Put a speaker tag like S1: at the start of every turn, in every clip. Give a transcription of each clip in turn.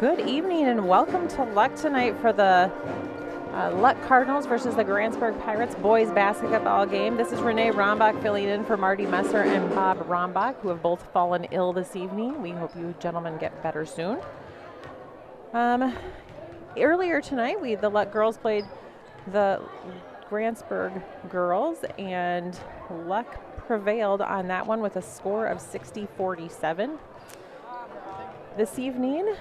S1: Good evening and welcome to Luck tonight for the Luck Cardinals versus the Grantburg Pirates boys basketball game. This is Renee Rombach filling in for Marty Messer and Bob Rombach, who have both fallen ill this evening. We hope you gentlemen get better soon. Earlier tonight, the Luck girls played the Grantburg girls, and Luck prevailed on that one with a score of 60-47. This evening,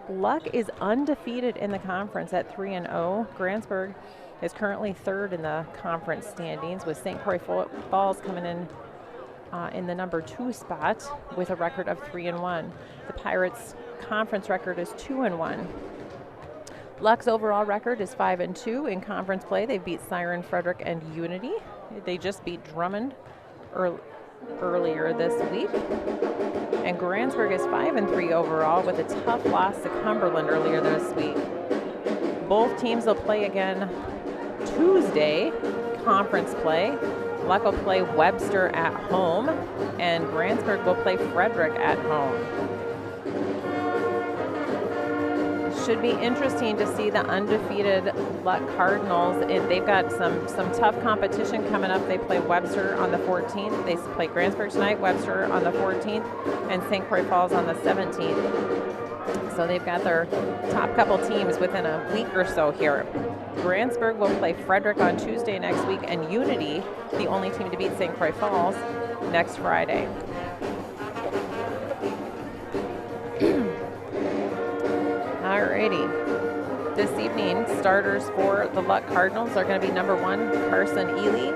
S1: Luck is undefeated in the conference at 3-0. Grantburg is currently third in the conference standings, with St. Croix Falls coming in the number 2 spot with a record of 3-1. The Pirates' conference record is 2-1. Luck's overall record is 5-2 in conference play. They beat Siren, Frederick, and Unity. They just beat Drummond earlier this week. And Grantburg is 5-3 overall with a tough loss to Cumberland earlier this week. Both teams will play again Tuesday, conference play. Luck will play Webster at home, and Grantburg will play Frederick at home. Should be interesting to see the undefeated Luck Cardinals. They've got some tough competition coming up. They play Webster on the 14th. They play Grantburg tonight, Webster on the 14th, and St. Croix Falls on the 17th. So they've got their top couple teams within a week or so here. Grantburg will play Frederick on Tuesday next week, and Unity, the only team to beat St. Croix Falls, next Friday. Alrighty. This evening, starters for the Luck Cardinals are going to be number 1, Carson Ely,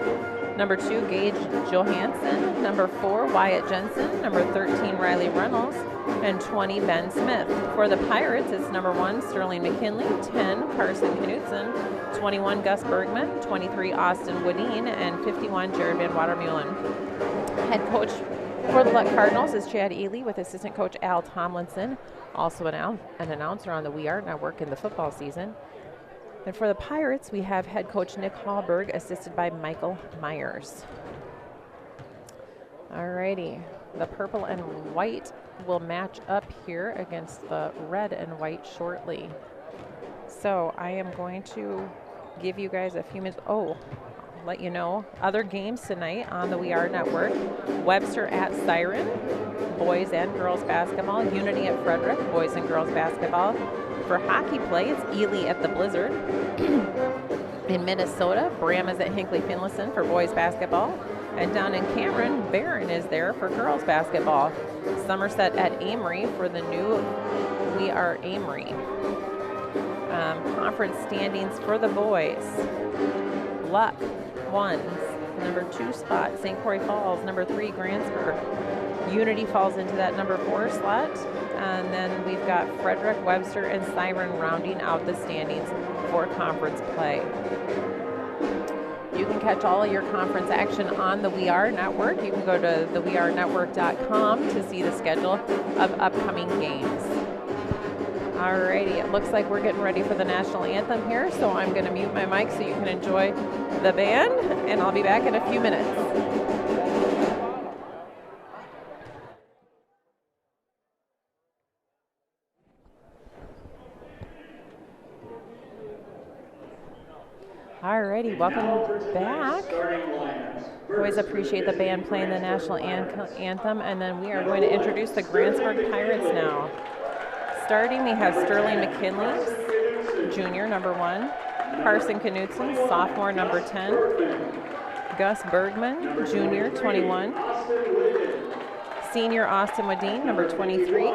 S1: number 2, Gage Johansson, number 4, Wyatt Jensen, number 13, Riley Reynolds, and 20, Ben Smith. For the Pirates, it's number 1, Sterling McKinley, 10, Carson Knutson, 21, Gus Bergman, 23, Austin Woodine, and 51, Jared Van Watermeulen. Head coach for the Luck Cardinals is Chad Ely, with assistant coach Al Tomlinson, also an announcer on the We Are Network in the football season. And for the Pirates, we have head coach Nick Hallberg, assisted by Michael Myers. Alrighty, the purple and white will match up here against the red and white shortly. So I am going to give you guys a few minutes. Let you know other games tonight on the We Are Network. Webster at Siren, boys and girls basketball. Unity at Frederick, boys and girls basketball. For hockey play, it's Ely at the Blizzard. In Minnesota, Bram is at Hinckley Finlayson for boys basketball. And down in Cameron, Barron is there for girls basketball. Somerset at Amory for the new We Are Amory. Conference standings for the boys. Luck, 1, number 2 spot. St. Croix Falls, number 3, Grantburg. Unity falls into that number 4 slot. And then we've got Frederick, Webster, and Siren rounding out the standings for conference play. You can catch all of your conference action on the We Are Network. You can go to thewearenetwork.com to see the schedule of upcoming games. Alrighty, it looks like we're getting ready for the national anthem here, so I'm going to mute my mic so you can enjoy the band, and I'll be back in a few minutes. Alrighty, welcome back. Always appreciate the band playing the national anthem, and then we are going to introduce the Grantburg Pirates now. Starting, we have Sterling McKinley, junior, number 1. Carson Knutson, sophomore, number 10. Gus Bergman, junior, 21. Senior Austin Woodine, number 23.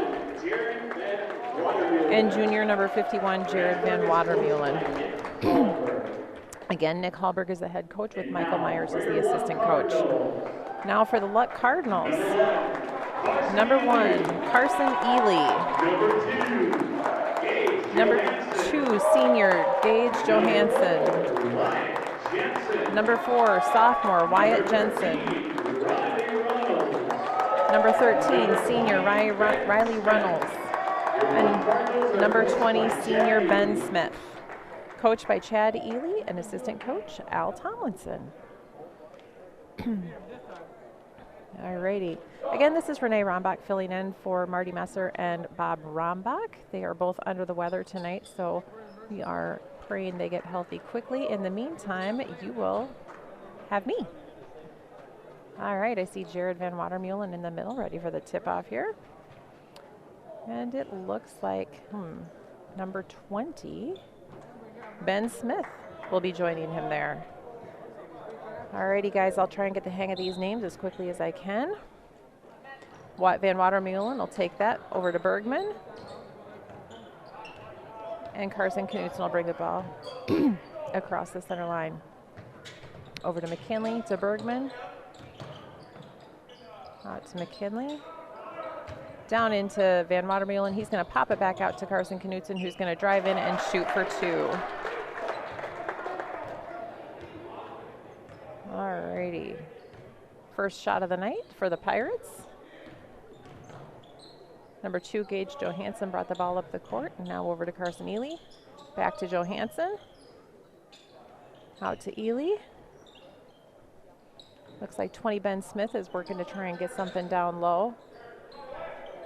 S1: And junior, number 51, Jared Van Watermeulen. Again, Nick Hallberg is the head coach, with Michael Myers as the assistant coach. Now for the Luck Cardinals. Number 1, Carson Ely. Number 2, senior, Gage Johansson. Number 4, sophomore, Wyatt Jensen. Number 13, senior, Riley Reynolds. And number 20, senior, Ben Smith. Coached by Chad Ely and assistant coach Al Tomlinson. Alrighty. Again, this is Renee Rombach filling in for Marty Messer and Bob Rombach. They are both under the weather tonight, so we are praying they get healthy quickly. In the meantime, you will have me. All right, I see Jared Van Watermeulen in the middle, ready for the tip-off here. And it looks like, number 20, Ben Smith will be joining him there. Alrighty, guys, I'll try and get the hang of these names as quickly as I can. Van Watermeulen will take that over to Bergman. And Carson Knudsen will bring the ball across the center line. Over to McKinley, to Bergman. Out to McKinley. Down into Van Watermeulen. He's going to pop it back out to Carson Knudsen, who's going to drive in and shoot for 2. Alrighty. First shot of the night for the Pirates. Number 2, Gage Johansson brought the ball up the court. And now over to Carson Ely. Back to Johansson. Out to Ely. Looks like 20 Ben Smith is working to try and get something down low.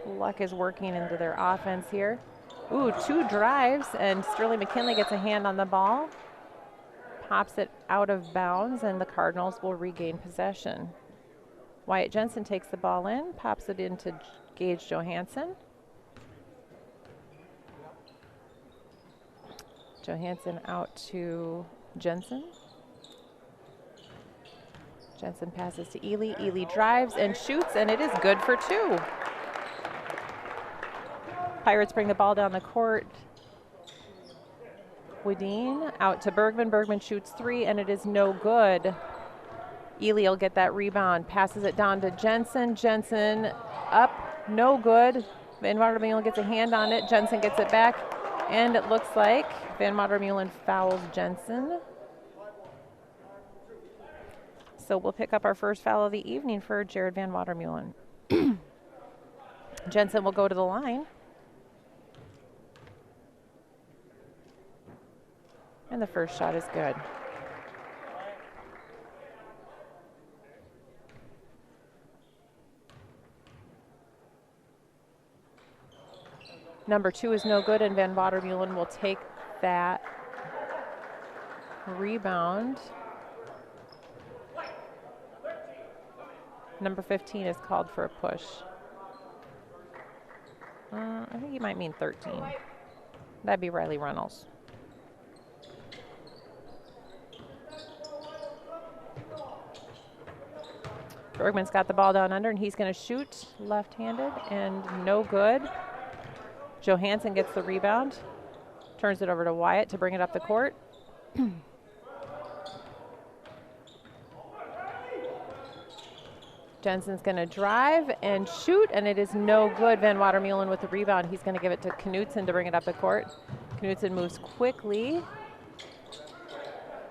S1: Luck is working into their offense here. Ooh, 2 drives, and Sterling McKinley gets a hand on the ball. Pops it out of bounds, and the Cardinals will regain possession. Wyatt Jensen takes the ball in, pops it into Gage Johansson. Johansson out to Jensen. Jensen passes to Ely. Ely drives and shoots, and it is good for 2. Pirates bring the ball down the court. Wedin out to Bergman. Bergman shoots 3, and it is no good. Ely will get that rebound. Passes it down to Jensen. Jensen up, no good. Van Watermeulen gets a hand on it. Jensen gets it back, and it looks like Van Watermeulen fouls Jensen. So we'll pick up our first foul of the evening for Jared Van Watermeulen. Jensen will go to the line. And the first shot is good. Number 2 is no good, and Van Watermeulen will take that rebound. Number 15 is called for a push. I think he might mean 13. That'd be Riley Reynolds. Bergman's got the ball down under, and he's going to shoot left-handed, and no good. Johansson gets the rebound, turns it over to Wyatt to bring it up the court. Jensen's going to drive and shoot, and it is no good. Van Watermeulen with the rebound. He's going to give it to Knudsen to bring it up the court. Knudsen moves quickly,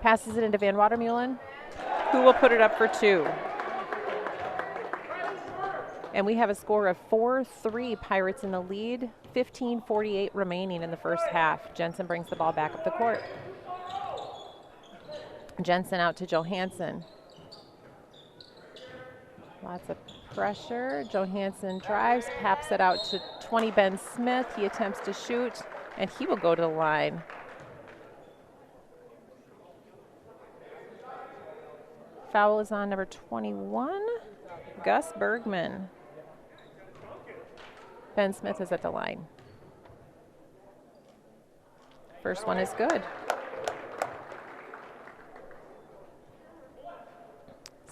S1: passes it into Van Watermeulen, who will put it up for 2. And we have a score of 4-3, Pirates in the lead, 15:48 remaining in the first half. Jensen brings the ball back up the court. Jensen out to Johansson. Lots of pressure. Johansson drives, paps it out to 20 Ben Smith. He attempts to shoot, and he will go to the line. Foul is on number 21, Gus Bergman. Ben Smith is at the line. First one is good.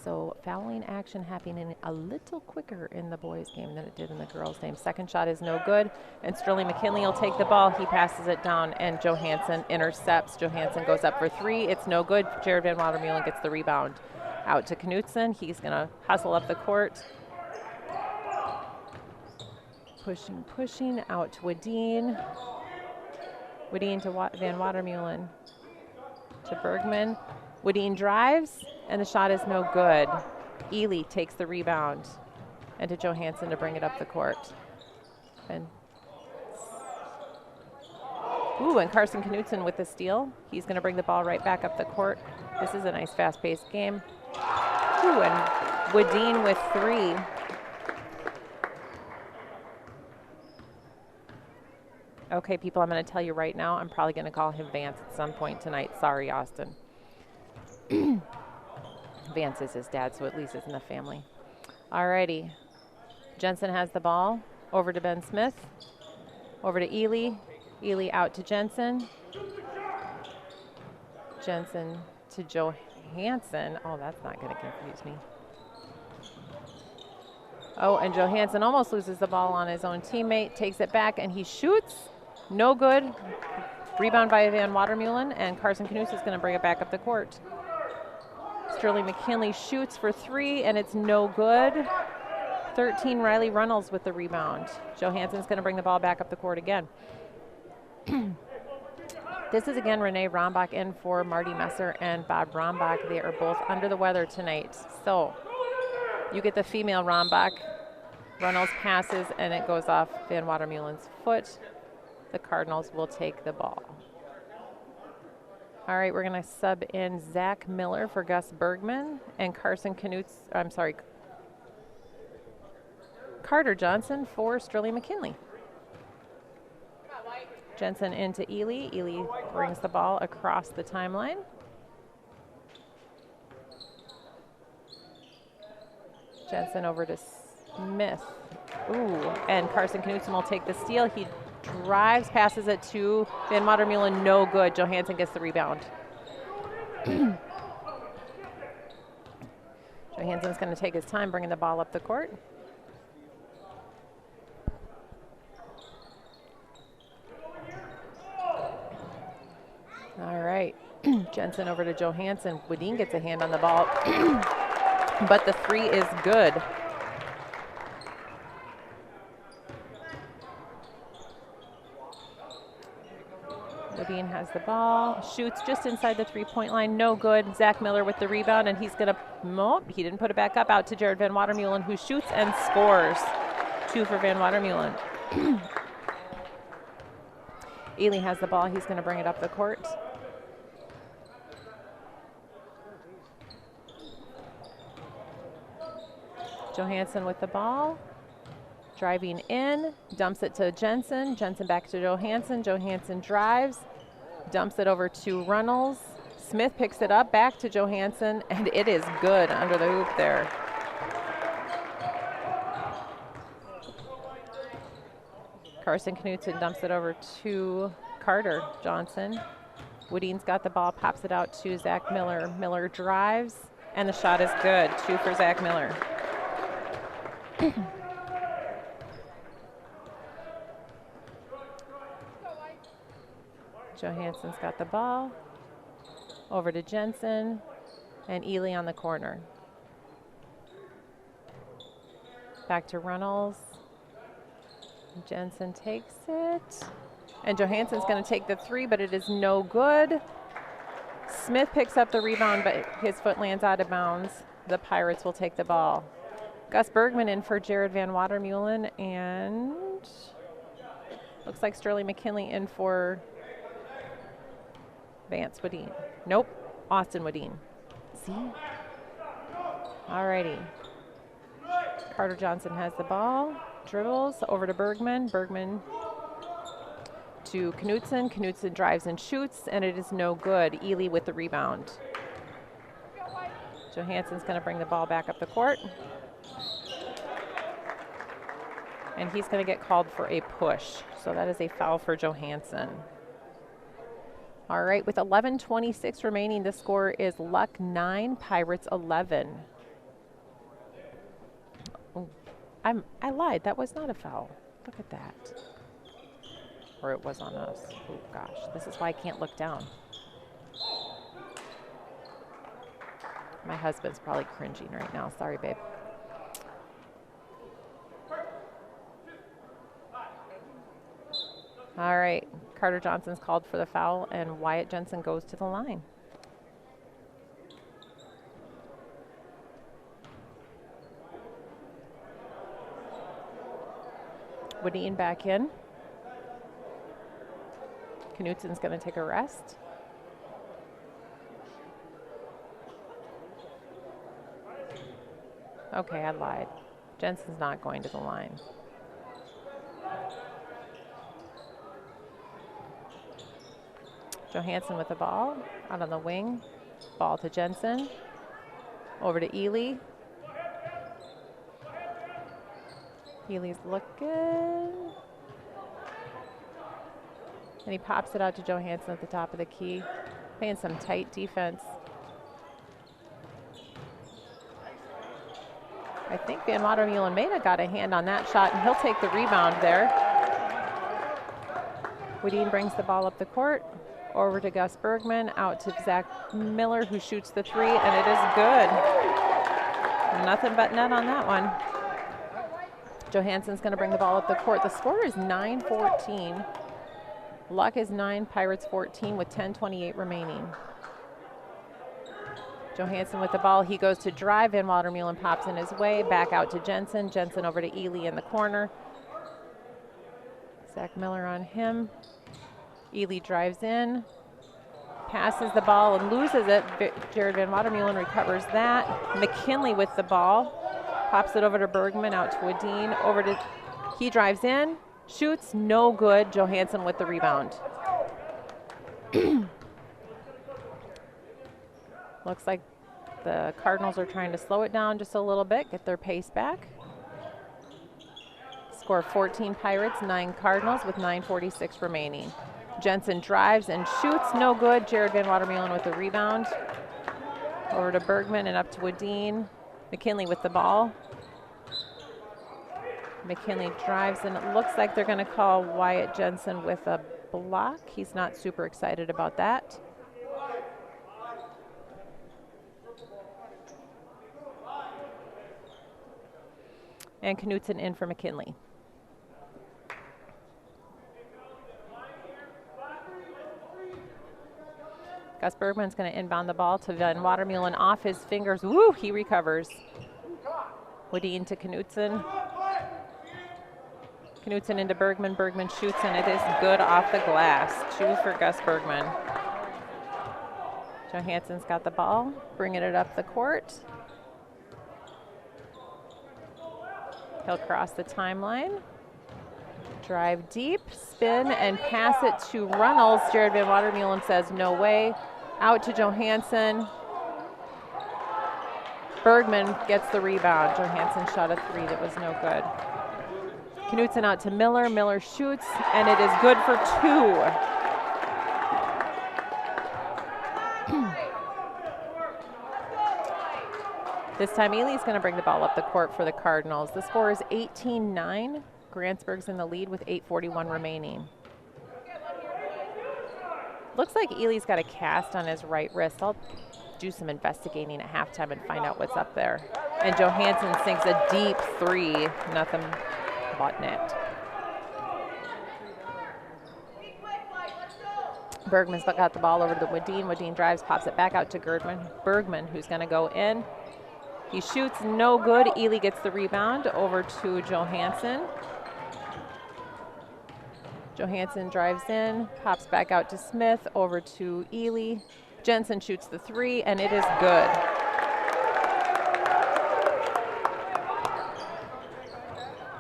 S1: So fouling action happening a little quicker in the boys' game than it did in the girls' game. Second shot is no good, and Sterling McKinley will take the ball. He passes it down, and Johansson intercepts. Johansson goes up for 3. It's no good. Jared Van Watermeulen gets the rebound. Out to Knudsen. He's going to hustle up the court. Pushing, out to Wedin. Wedin to Van Watermeulen. To Bergman. Wedin drives, and the shot is no good. Ely takes the rebound, and to Johansson to bring it up the court. And Carson Knudsen with the steal. He's going to bring the ball right back up the court. This is a nice fast-paced game. And Wadeen with 3. Okay, people, I'm going to tell you right now, I'm probably going to call him Vance at some point tonight. Sorry, Austin. Vance is his dad, so at least it's in the family. All righty. Jensen has the ball. Over to Ben Smith. Over to Ely. Ely out to Jensen. Jensen to Johansson. Oh, that's not going to confuse me. Oh, and Johansson almost loses the ball on his own teammate. Takes it back, and he shoots. No good. Rebound by Van Watermeulen, and Carson Knus is going to bring it back up the court. Sterling McKinley shoots for 3, and it's no good. 13, Riley Runnels with the rebound. Johansson's going to bring the ball back up the court again. This is again Renee Rombach in for Marty Messer and Bob Rombach. They are both under the weather tonight. So you get the female Rombach. Runnels passes, and it goes off Van Watermeulen's foot. The Cardinals will take the ball. All right, we're going to sub in Zach Miller for Gus Bergman and Carter Johnson for Sterling McKinley. Jensen into Ely. Ely brings the ball across the timeline. Jensen over to Smith. Ooh, and Carson Knutson will take the steal. He drives, passes it to Van Watermeulen, no good. Johansson gets the rebound. Johansson's going to take his time bringing the ball up the court. All right, Jensen over to Johansson. Wadeen gets a hand on the ball, but the 3 is good. Wadeen has the ball, shoots just inside the 3-point line, no good. Zach Miller with the rebound, and he's going to, nope, he didn't put it back up, out to Jared Van Watermeulen, who shoots and scores. 2 for Van Watermeulen. Ely has the ball, he's going to bring it up the court. Johansson with the ball, driving in, dumps it to Jensen. Jensen back to Johansson. Johansson drives, dumps it over to Runnels. Smith picks it up, back to Johansson, and it is good under the hoop there. Carson Knutson dumps it over to Carter Johnson. Wadeen's got the ball, pops it out to Zach Miller. Miller drives, and the shot is good. 2 for Zach Miller. Johansson's got the ball. Over to Jensen, and Ely on the corner. Back to Runnels. Jensen takes it. And Johansson's going to take the 3, but it is no good. Smith picks up the rebound, but his foot lands out of bounds. The Pirates will take the ball. Gus Bergman in for Jared Van Watermeulen, and looks like Sterling McKinley in for Vance Wadeen. Nope, Austin Wadeen. See? All righty. Carter Johnson has the ball, dribbles over to Bergman. Bergman to Knutson. Knutson drives and shoots, and it is no good. Ely with the rebound. Johansson's going to bring the ball back up the court. And he's going to get called for a push. So that is a foul for Johansson. All right, with 11:26 remaining, the score is Luck 9, Pirates 11. Oh, I lied. That was not a foul. Look at that. Or it was on us. Oh, gosh. This is why I can't look down. My husband's probably cringing right now. Sorry, babe. All right, Carter Johnson's called for the foul, and Wyatt Jensen goes to the line. Wadeen back in. Knutson's going to take a rest. Okay, I lied. Jensen's not going to the line. Johansson with the ball out on the wing. Ball to Jensen. Over to Ely. Ely's looking. And he pops it out to Johansson at the top of the key. Playing some tight defense. I think Van Watermeulen may have got a hand on that shot, and he'll take the rebound there. Wedin brings the ball up the court. Over to Gus Bergman, out to Zach Miller, who shoots the three, and it is good. Nothing but net on that one. Johansson's going to bring the ball up the court. The score is 9-14. Luck is 9, Pirates 14 with 10:28 remaining. Johansson with the ball. He goes to drive. Van Watermeulen pops in his way. Back out to Jensen. Jensen over to Ely in the corner. Zach Miller on him. Ely drives in. Passes the ball and loses it. Jared Van Watermeulen recovers that. McKinley with the ball. Pops it over to Bergman. Out to Wedin. Over to... He drives in. Shoots. No good. Johansson with the rebound. Looks like the Cardinals are trying to slow it down just a little bit, get their pace back. Score 14 Pirates, 9 Cardinals with 9:46 remaining. Jensen drives and shoots, no good. Jared Van Watermeulen with the rebound. Over to Bergman and up to Wedin. McKinley with the ball. McKinley drives, and it looks like they're going to call Wyatt Jensen with a block. He's not super excited about that. And Knutson in for McKinley. Gus Bergman's going to inbound the ball to Van Watermeulen off his fingers. Woo, he recovers. Wedin to Knutson. Knutson into Bergman. Bergman shoots, and it is good off the glass. 2 for Gus Bergman. Johansson's got the ball, bringing it up the court. He'll cross the timeline, drive deep, spin, and pass it to Runnels. Jared Van Watermeulen says no way. Out to Johansson. Bergman gets the rebound. Johansson shot a 3 that was no good. Knutson out to Miller. Miller shoots, and it is good for 2. This time Ely's going to bring the ball up the court for the Cardinals. The score is 18-9. Grantburg's in the lead with 8:41 remaining. Looks like Ely's got a cast on his right wrist. I'll do some investigating at halftime and find out what's up there. And Johansson sinks a deep 3. Nothing but net. Bergman's got the ball over to Wedin. Wedin drives, pops it back out to Bergman, who's going to go in. He shoots, no good. Ely gets the rebound over to Johansson. Johansson drives in, pops back out to Smith, over to Ely. Jensen shoots the 3, and it is good.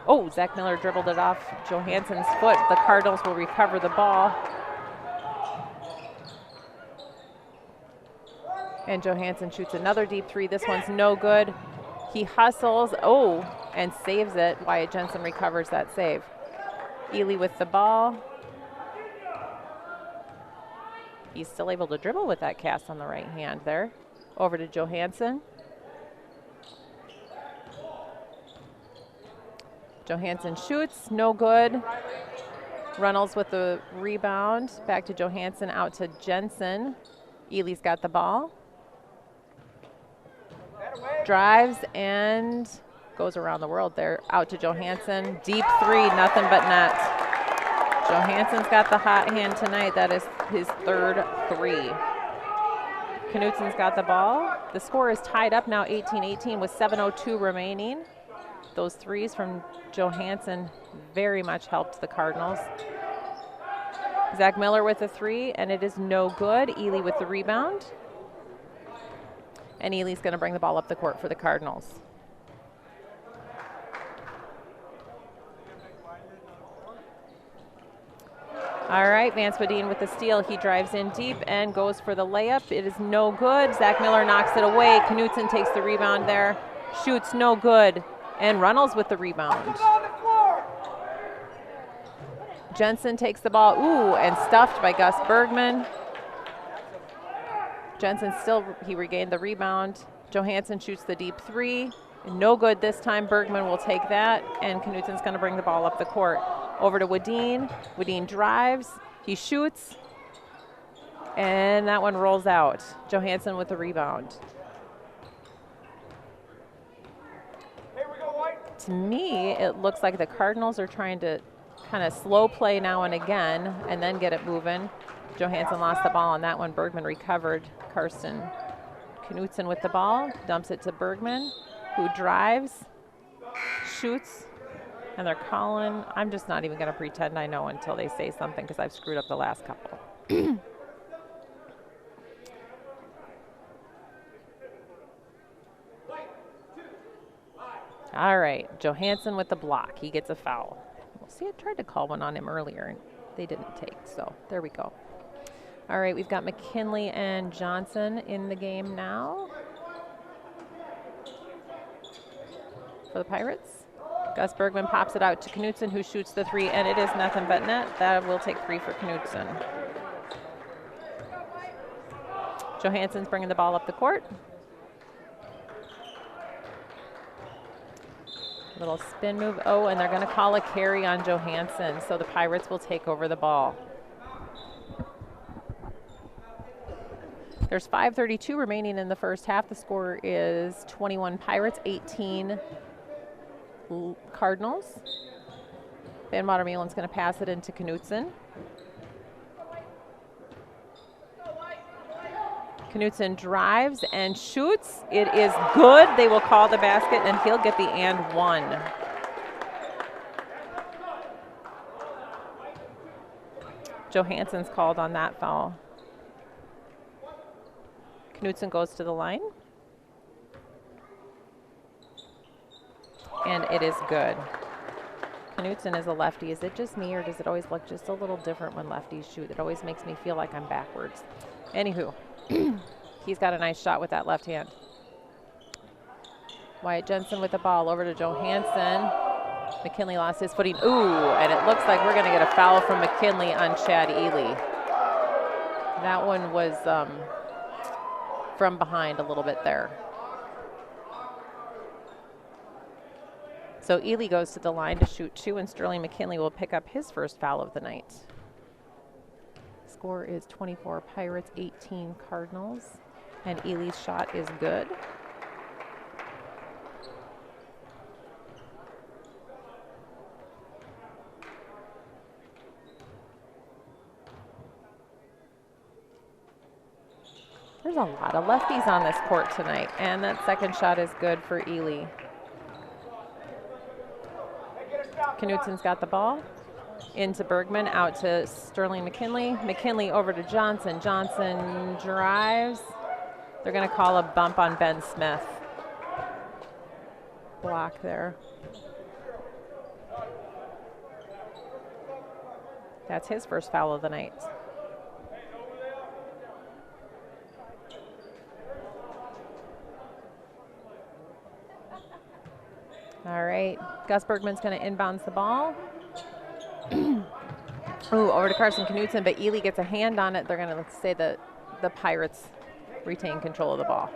S1: Oh, Zach Miller dribbled it off Johansson's foot. The Cardinals will recover the ball. And Johansson shoots another deep 3. This one's no good. He hustles, and saves it. Wyatt Jensen recovers that save. Ely with the ball. He's still able to dribble with that cast on the right hand there. Over to Johansson. Johansson shoots, no good. Runnels with the rebound. Back to Johansson, out to Jensen. Ely's got the ball. Drives and goes around the world there. Out to Johansson. Deep 3, nothing but net. Johansson's got the hot hand tonight. That is his 3rd 3. Knutson's got the ball. The score is tied up now 18-18 with 7:02 remaining. Those 3s from Johansson very much helped the Cardinals. Zach Miller with the 3, and it is no good. Ely with the rebound. And Ely's going to bring the ball up the court for the Cardinals. All right, Vance Wadeen with the steal. He drives in deep and goes for the layup. It is no good. Zach Miller knocks it away. Knutson takes the rebound there. Shoots, no good. And Runnels with the rebound. Jensen takes the ball. Ooh, and stuffed by Gus Bergman. Jensen he regained the rebound. Johansson shoots the deep three. No good this time. Bergman will take that, and Knutson's going to bring the ball up the court. Over to Wadeen. Wadeen drives. He shoots. And that one rolls out. Johansson with the rebound. To me, it looks like the Cardinals are trying to kind of slow play now and again and then get it moving. Johansson lost the ball on that one. Bergman recovered. Karsten Knutson with the ball. Dumps it to Bergman, who drives, shoots. And they're calling. I'm just not even going to pretend I know until they say something because I've screwed up the last couple. All right, Johansson with the block. He gets a foul. We'll see, I tried to call one on him earlier, and they didn't take, so there we go. All right, we've got McKinley and Johnson in the game now for the Pirates. Gus Bergman pops it out to Knutson, who shoots the three, and it is nothing but net. That will take three for Knutson. Johansson's bringing the ball up the court. Little spin move. Oh, and they're going to call a carry on Johansson, so the Pirates will take over the ball. There's 5:32 remaining in the first half. The score is 21 Pirates, 18 Cardinals. Van Watermeelen's going to pass it into Knutson. Knutson drives and shoots. It is good. They will call the basket, and he'll get the and one. Johansson's called on that foul. Knutson goes to the line. And it is good. Knutson is a lefty. Is it just me, or does it always look just a little different when lefties shoot? It always makes me feel like I'm backwards. Anywho, he's got a nice shot with that left hand. Wyatt Jensen with the ball over to Johansson. McKinley lost his footing. Ooh, and it looks like we're going to get a foul from McKinley on Chad Ely. That one was from behind a little bit there. So Ely goes to the line to shoot two, and Sterling McKinley will pick up his first foul of the night. Score is 24 Pirates, 18 Cardinals, and Ely's shot is good. There's a lot of lefties on this court tonight, and that second shot is good for Ely. Knutson's got the ball. Into Bergman, out to Sterling McKinley. McKinley over to Johnson. Johnson drives. They're going to call a bump on Ben Smith. Block there. That's his first foul of the night. All right, Gus Bergman's going to inbounds the ball. Ooh, over to Carson Knutson, but Ely gets a hand on it. They're going to say that the Pirates retain control of the ball.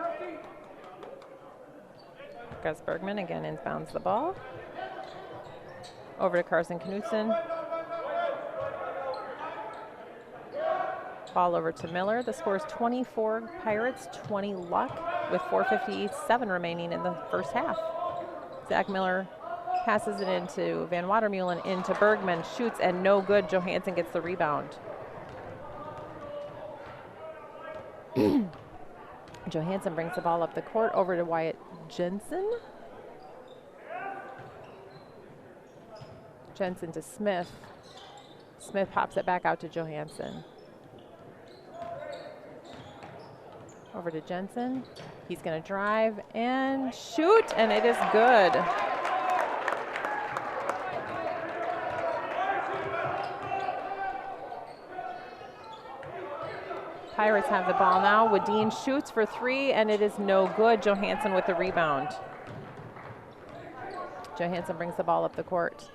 S1: Gus Bergman again inbounds the ball. Over to Carson Knutson. Ball over to Miller. The score is 24 Pirates, 20 Luck, with 4:57 remaining in the first half. Zach Miller passes it into Van Watermeulen, into Bergman, shoots, and no good. Johansson gets the rebound. Johansson brings the ball up the court over to Wyatt Jensen. Jensen to Smith. Smith pops it back out to Johansson. Over to Jensen. He's going to drive and shoot, and it is good. Pirates have the ball now. Wadeen shoots for 3, and it is no good. Johansson with the rebound. Johansson brings the ball up the court.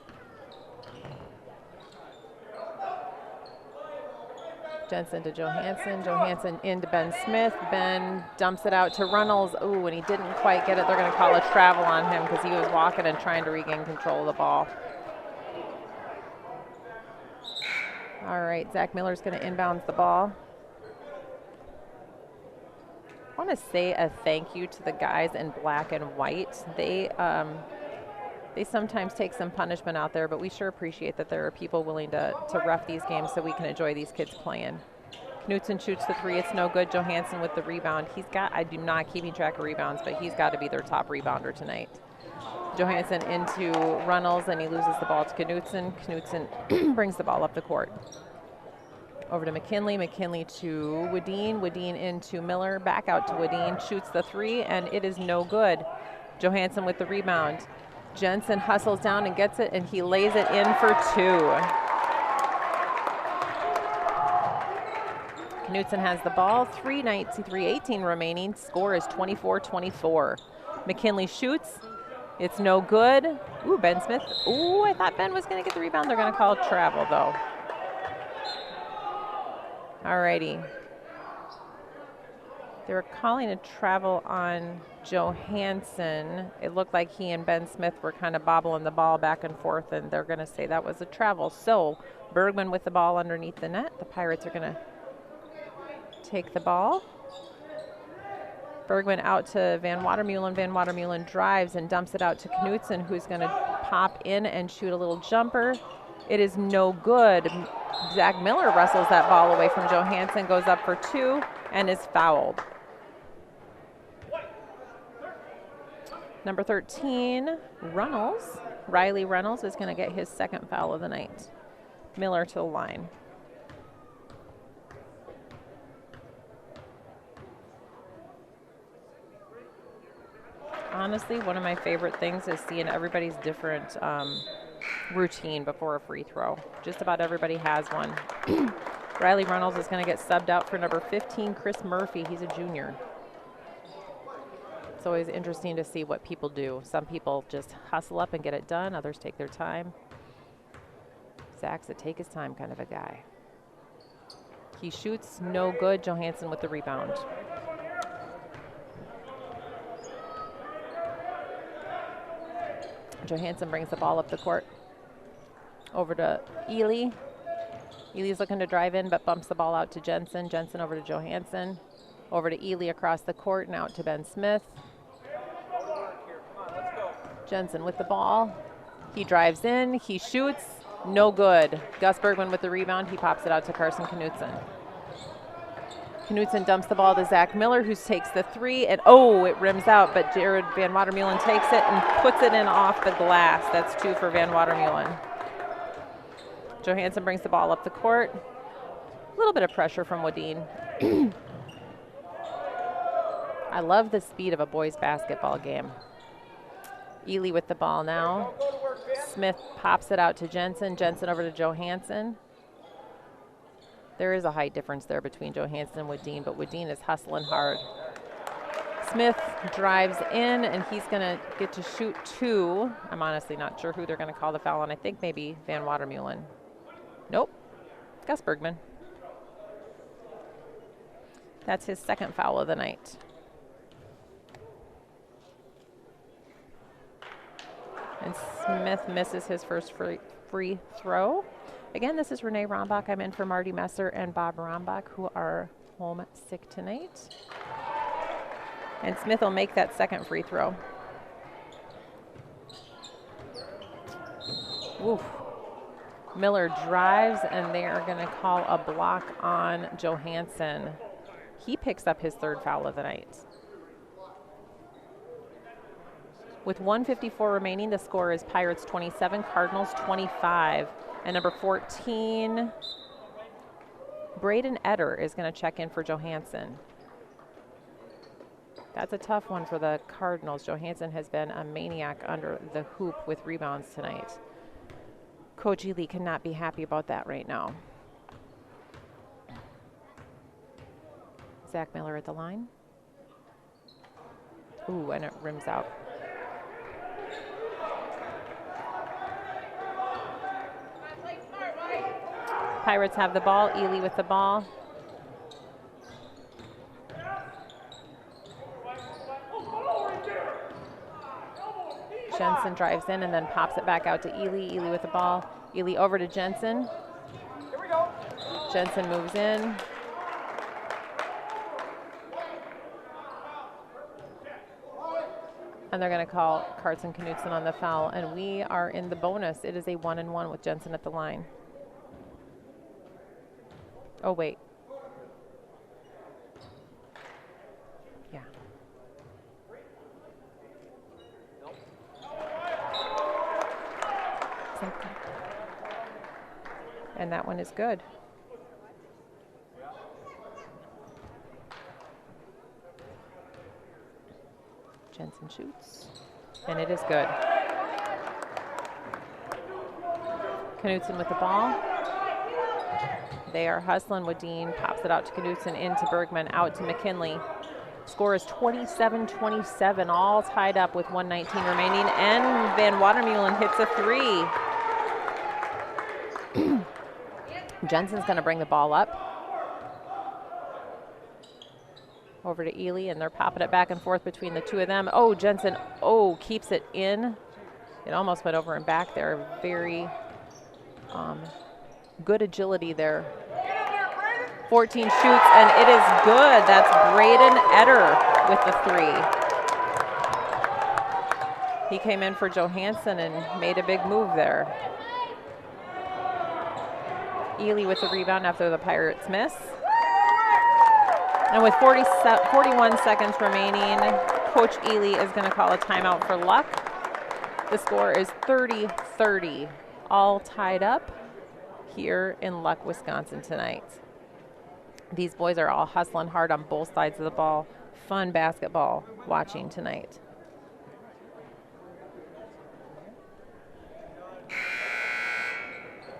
S1: Jensen to Johansson. Johansson into Ben Smith. Ben dumps it out to Runnels. Ooh, and he didn't quite get it. They're going to call a travel on him because he was walking and trying to regain control of the ball. All right, Zach Miller's going to inbounds the ball. I want to say a thank you to the guys in black and white. They sometimes take some punishment out there, but we sure appreciate that there are people willing to ref these games so we can enjoy these kids playing. Knutson shoots the 3. It's no good. Johansson with the rebound. I'm not keeping track of rebounds, but he's got to be their top rebounder tonight. Johansson into Runnels, and he loses the ball to Knutson. Knutson brings the ball up the court. Over to McKinley. McKinley to Wadeen. Wadeen into Miller. Back out to Wadeen. Shoots the 3, and it is no good. Johansson with the rebound. Jensen hustles down and gets it, and he lays it in for 2. Knutson has the ball. 3:18 remaining. Score is 24-24. McKinley shoots. It's no good. Ooh, Ben Smith. Ooh, I thought Ben was going to get the rebound. They're going to call it travel, though. All righty. They were calling a travel on Johansson. It looked like he and Ben Smith were kind of bobbling the ball back and forth, and they're going to say that was a travel. So Bergman with the ball underneath the net. The Pirates are going to take the ball. Bergman out to Van Watermeulen. Van Watermeulen drives and dumps it out to Knutson, who's going to pop in and shoot a little jumper. It is no good. Zach Miller wrestles that ball away from Johansson, goes up for 2, and is fouled. Number 13, Runnels. Riley Runnels is going to get his 2nd foul of the night. Miller to the line. Honestly, one of my favorite things is seeing everybody's different routine before a free throw. Just about everybody has one. Riley Runnels is going to get subbed out for number 15, Chris Murphy. He's a junior. It's always interesting to see what people do. Some people just hustle up and get it done. Others take their time. Zach's a take his time kind of a guy. He shoots, no good. Johansson with the rebound. Johansson brings the ball up the court. Over to Ely. Ely's looking to drive in, but bumps the ball out to Jensen. Jensen over to Johansson. Over to Ely across the court and out to Ben Smith. Jensen with the ball. He drives in. He shoots. No good. Gus Bergman with the rebound. He pops it out to Carson Knutson. Knutson dumps the ball to Zach Miller, who takes the 3, and it rims out, but Jared Van Watermeulen takes it and puts it in off the glass. That's 2 for Van Watermeulen. Johansson brings the ball up the court. A little bit of pressure from Wadeen. I love the speed of a boys basketball game. Ely with the ball now. Smith pops it out to Jensen. Jensen over to Johansson. There is a height difference there between Johansson and Wadeen, but Wadeen is hustling hard. Smith drives in, and he's going to get to shoot 2. I'm honestly not sure who they're going to call the foul on. I think maybe Van Watermeulen. Nope. Gus Bergman. That's his 2nd foul of the night. And Smith misses his first free throw. Again, this is Renee Rombach. I'm in for Marty Messer and Bob Rombach, who are home sick tonight. And Smith will make that 2nd free throw. Oof. Miller drives, and they are going to call a block on Johansson. He picks up his 3rd foul of the night. With 1:54 remaining, the score is Pirates 27, Cardinals 25. And number 14, Braden Etter is going to check in for Johansson. That's a tough one for the Cardinals. Johansson has been a maniac under the hoop with rebounds tonight. Coach Ely cannot be happy about that right now. Zach Miller at the line. Ooh, and it rims out. Pirates have the ball. Ely with the ball. Jensen drives in and then pops it back out to Ely. Ely with the ball. Ely over to Jensen.
S2: Here we go.
S1: Jensen moves in. And they're going to call Carson Knutson on the foul. And we are in the bonus. It is a 1-1 with Jensen at the line. Oh, wait. Yeah. And that one is good. Jensen shoots, and it is good. Knutson with the ball. They are hustling. Wadeen pops it out to Knutson, into Bergman, out to McKinley. Score is 27-27, all tied up with 1:19 remaining, and Van Watermeulen hits a three. Jensen's going to bring the ball up. Over to Ely, and they're popping it back and forth between the two of them. Oh, Jensen, keeps it in. It almost went over and back there. Very good agility there. 14 shoots, and it is good. That's Braden Etter with the three. He came in for Johansson and made a big move there. Ely with the rebound after the Pirates miss. And with 41 seconds remaining, Coach Ely is going to call a timeout for Luck. The score is 30-30, all tied up here in Luck, Wisconsin tonight. These boys are all hustling hard on both sides of the ball. Fun basketball watching tonight.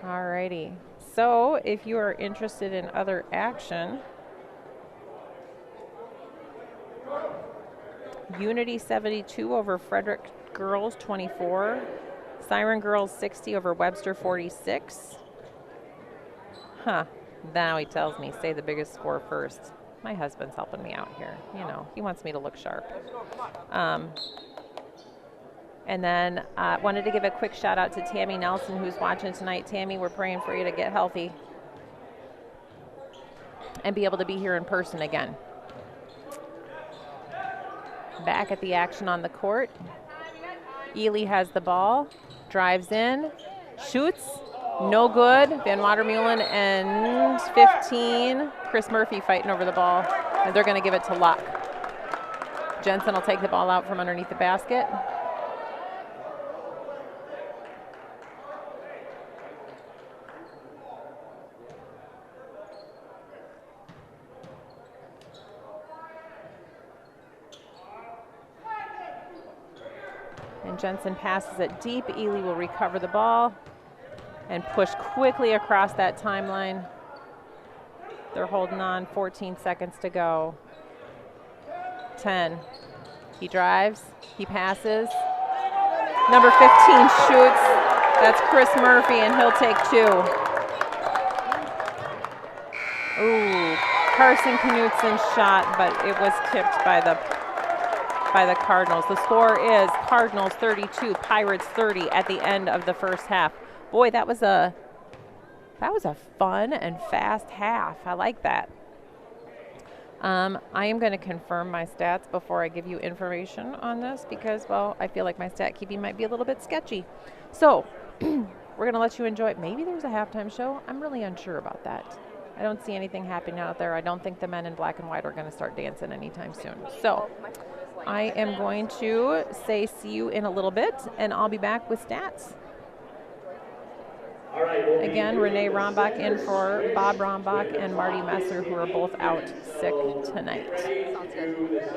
S1: All righty. So if you are interested in other action, Unity 72 over Frederick Girls 24. Siren Girls 60 over Webster 46. Now he tells me, say the biggest score first. My husband's helping me out here. You know, he wants me to look sharp. And then wanted to give a quick shout out to Tammy Nelson, who's watching tonight. Tammy, we're praying for you to get healthy and be able to be here in person again. Back at the action on the court. Ely has the ball, drives in, shoots, no good. Van Watermeulen and 15. Chris Murphy fighting over the ball, and they're going to give it to Luck. Jensen will take the ball out from underneath the basket. And Jensen passes it deep. Ely will recover the ball and push quickly across that timeline. They're holding on, 14 seconds to go. 10. He drives, he passes. Number 15 shoots. That's Chris Murphy, and he'll take two. Ooh, Carson Knutson shot, but it was tipped by the Cardinals. The score is Cardinals 32, Pirates 30 at the end of the first half. Boy, that was a fun and fast half. I like that. I am going to confirm my stats before I give you information on this because, well, I feel like my stat keeping might be a little bit sketchy. So we're going to let you enjoy it. Maybe there's a halftime show. I'm really unsure about that. I don't see anything happening out there. I don't think the men in black and white are going to start dancing anytime soon. So I am going to say see you in a little bit, and I'll be back with stats. Again, Renee Rombach in for Bob Rombach and Marty Messer, who are both out sick tonight.
S3: Sounds good.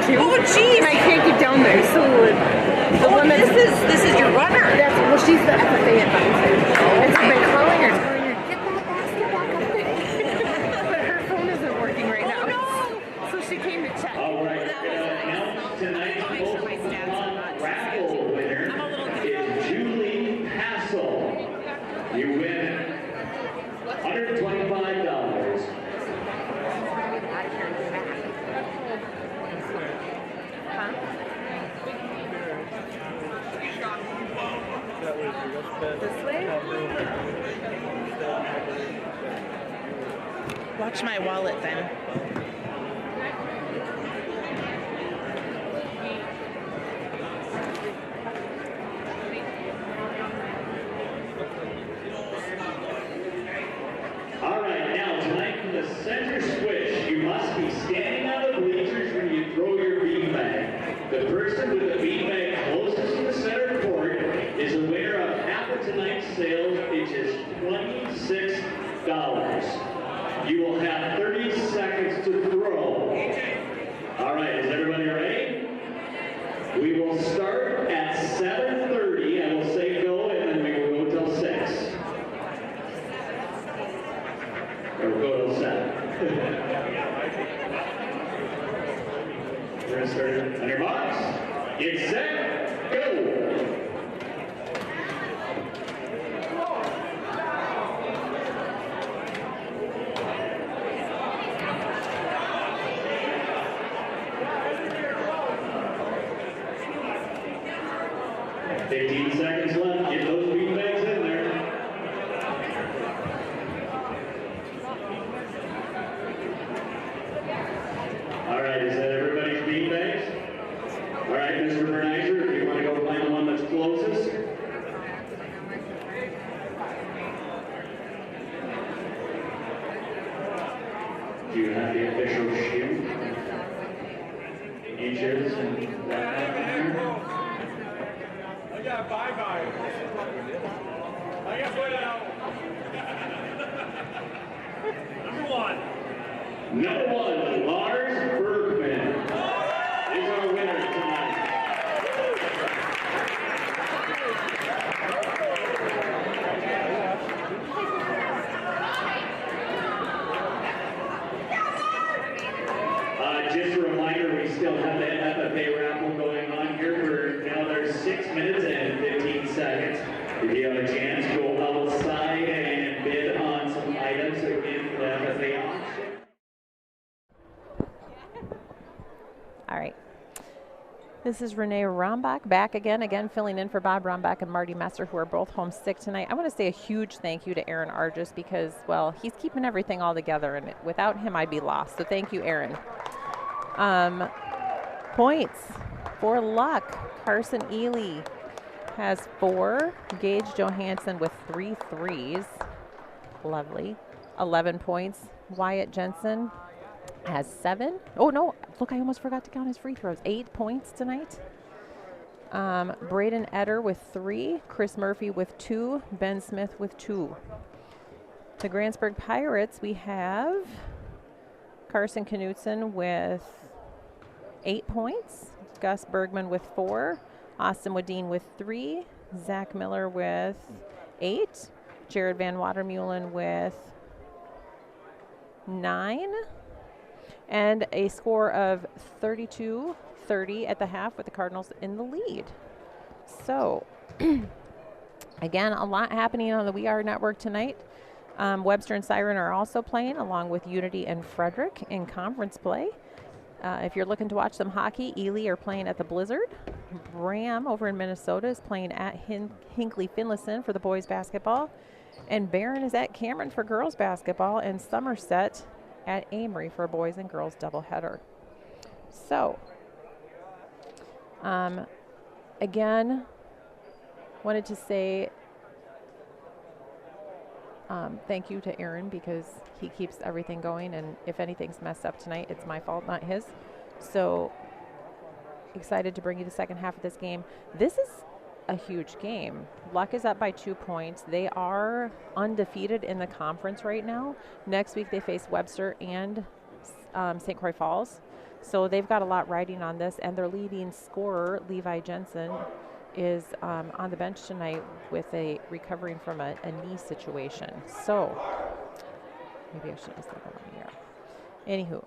S2: too.
S4: Oh, jeez.
S2: And I can't get down there, so the women's...
S4: This is your runner.
S2: Well, she's the FFA advisor. And so I've been calling her, telling her, get that basket back up there. But her phone isn't working right now.
S4: No.
S2: So she came to check.
S3: All right, now tonight's most fun raffle winner is Julie Hassel. You win $125.
S2: This way?
S4: Watch my wallet then.
S3: All right, now tonight from the center switch, you must be standing on the bleachers when you throw your beanbag. The person with the beanbag closest to the center court is the winner of half of tonight's sales, which is $26. You will have 30 seconds to throw. All right, is everybody ready? We will start at 7:30, and we'll say go, and then we will go till 6. Or we'll go till 7. We're going to start on your marks. Get set, go! Seconds left. Get those beanbags in there. All right, is that everybody's beanbags? All right, Mr. Bernizer, if you want to go find the one that's closest. Do you have the official shoe? Inches and that.
S5: Bye-bye. I got put out.
S3: Number one, Lars Bergman is our winner tonight. Just a reminder, we still have the FFA raffle going on here for another 6 minutes and 15 seconds. If you have a chance, go outside and bid on some items in the FFA auction.
S1: All right. This is Renee Rombach back again filling in for Bob Rombach and Marty Messer, who are both home sick tonight. I want to say a huge thank you to Aaron Argis because, well, he's keeping everything all together, and without him, I'd be lost. So thank you, Aaron. Points for Luck. Carson Ely has 4. Gage Johansson with 3 threes. Lovely. 11 points. Wyatt Jensen has 7. Oh, no. Look, I almost forgot to count his free throws. 8 points tonight. Braden Etter with 3. Chris Murphy with 2. Ben Smith with 2. The Grantburg Pirates, we have Carson Knutson with 8 points. Gus Bergman with 4. Austin Wadeen with 3. Zach Miller with 8. Jared Van Watermeulen with 9. And a score of 32-30 at the half with the Cardinals in the lead. So, again, a lot happening on the We Are Network tonight. Webster and Siren are also playing, along with Unity and Frederick in conference play. If you're looking to watch some hockey, Ely are playing at the Blizzard. Bram over in Minnesota is playing at Hinkley Finlayson for the boys basketball. And Barron is at Cameron for girls basketball, and Somerset at Amory for boys and girls doubleheader. So, again, wanted to say thank you to Aaron because he keeps everything going, and if anything's messed up tonight, it's my fault, not his. So excited to bring you the second half of this game. This is a huge game. Luck is up by 2 points. They are undefeated in the conference right now. Next week they face Webster and St. Croix Falls. So they've got a lot riding on this, and their leading scorer, Levi Jensen, is on the bench tonight with recovering from a knee situation. So maybe I should have said that on the air. Anywho,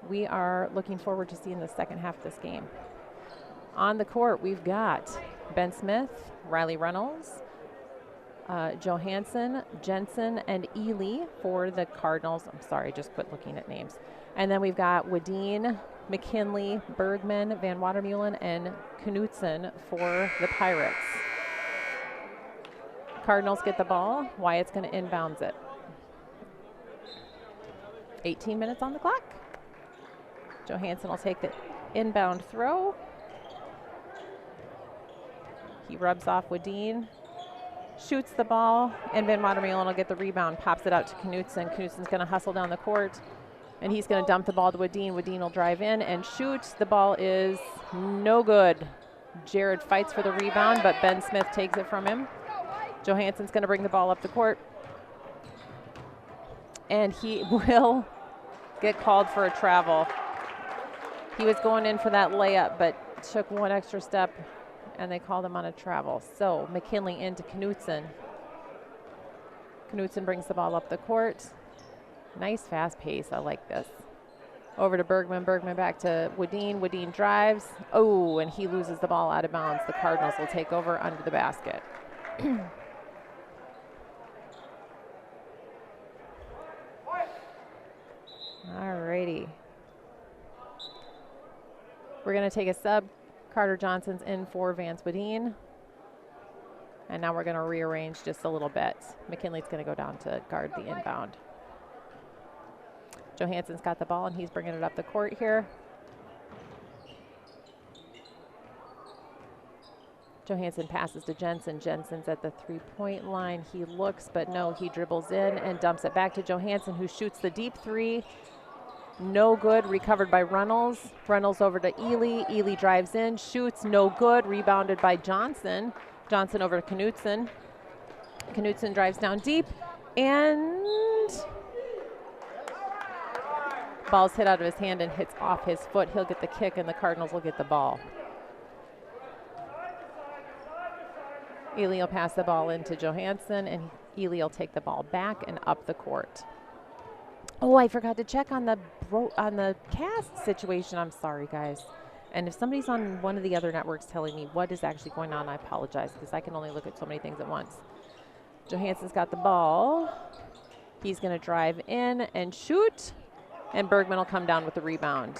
S1: we are looking forward to seeing the second half of this game. On the court, we've got Ben Smith, Riley Reynolds, Johansson, Jensen, and Ely for the Cardinals. I'm sorry, just quit looking at names. And then we've got Wadeen, McKinley, Bergman, Van Watermeulen, and Knutson for the Pirates. Cardinals get the ball. Wyatt's going to inbounds it. 18 minutes on the clock. Johansson will take the inbound throw. He rubs off Wadeen, shoots the ball, and Van Watermeulen will get the rebound, pops it out to Knutson. Knutson's going to hustle down the court, and he's going to dump the ball to Wadeen. Wadeen will drive in and shoot. The ball is no good. Jared fights for the rebound, but Ben Smith takes it from him. Johansson's going to bring the ball up the court, and he will get called for a travel. He was going in for that layup, but took one extra step, and they called him on a travel. So McKinley into Knutson. Knutson brings the ball up the court. Nice fast pace. I like this. Over to Bergman. Bergman back to Wadeen. Wadeen drives. Oh, and he loses the ball out of bounds. The Cardinals will take over under the basket. All righty. We're going to take a sub. Carter Johnson's in for Vance Wadeen. And now we're going to rearrange just a little bit. McKinley's going to go down to guard the inbound. Johansson's got the ball, and he's bringing it up the court here. Johansson passes to Jensen. Jensen's at the three-point line. He looks, but no, he dribbles in and dumps it back to Johansson, who shoots the deep three. No good, recovered by Reynolds. Reynolds over to Ely. Ely drives in, shoots, no good, rebounded by Johnson. Johnson over to Knutson. Knutson drives down deep, and ball's hit out of his hand and hits off his foot. He'll get the kick, and the Cardinals will get the ball. Ely will pass the ball into Johansson, and Ely will take the ball back and up the court. Oh, I forgot to check on the cast situation. I'm sorry, guys. And if somebody's on one of the other networks telling me what is actually going on, I apologize, because I can only look at so many things at once. Johansson's got the ball. He's going to drive in and shoot, and Bergman will come down with the rebound.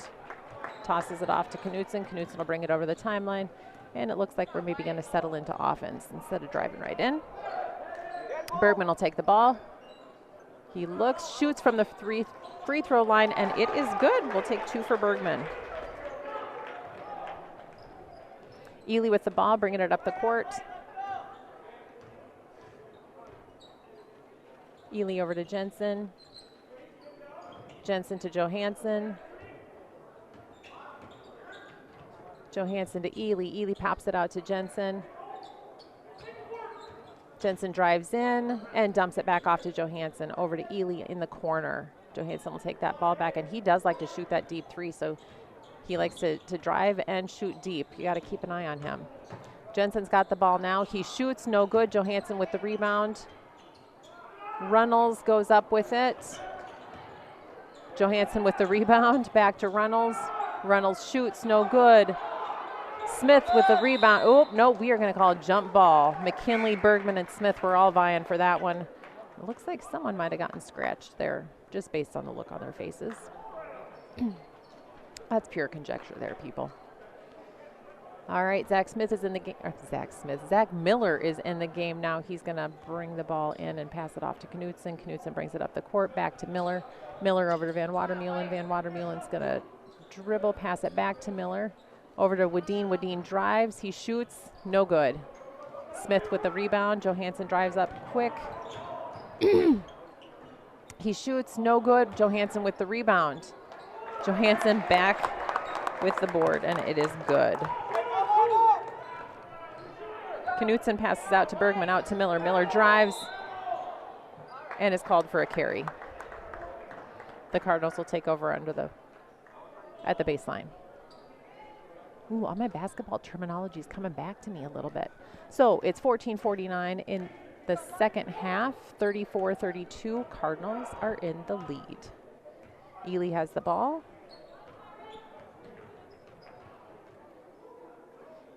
S1: Tosses it off to Knutson. Knutson will bring it over the timeline, and it looks like we're maybe going to settle into offense instead of driving right in. Bergman will take the ball. He looks, shoots from the free throw line, and it is good. We'll take 2 for Bergman. Ely with the ball, bringing it up the court. Ely over to Jensen. Jensen to Johansson. Johansson to Ely. Ely pops it out to Jensen. Jensen drives in and dumps it back off to Johansson. Over to Ely in the corner. Johansson will take that ball back, and he does like to shoot that deep three, so he likes to drive and shoot deep. You got to keep an eye on him. Jensen's got the ball now. He shoots, no good. Johansson with the rebound. Reynolds goes up with it. Johansson with the rebound, back to Reynolds. Reynolds shoots, no good. Smith with the rebound. Oh, no, we are going to call a jump ball. McKinley, Bergman, and Smith were all vying for that one. It looks like someone might have gotten scratched there, just based on the look on their faces. That's pure conjecture there, people. All right, Zach Smith is in the game. Zach Miller is in the game now. He's going to bring the ball in and pass it off to Knutson. Knutson brings it up the court, back to Miller. Miller over to Van Watermeulen. Van Watermeulen's going to dribble, pass it back to Miller. Over to Wadeen. Wadeen drives. He shoots. No good. Smith with the rebound. Johansson drives up quick. He shoots. No good. Johansson with the rebound. Johansson back with the board, and it is good. Knutson passes out to Bergman, out to Miller. Miller drives and is called for a carry. The Cardinals will take over under the at the baseline. Ooh, all my basketball terminology is coming back to me a little bit. So it's 14:49 in the second half, 34-32. Cardinals are in the lead. Ely has the ball.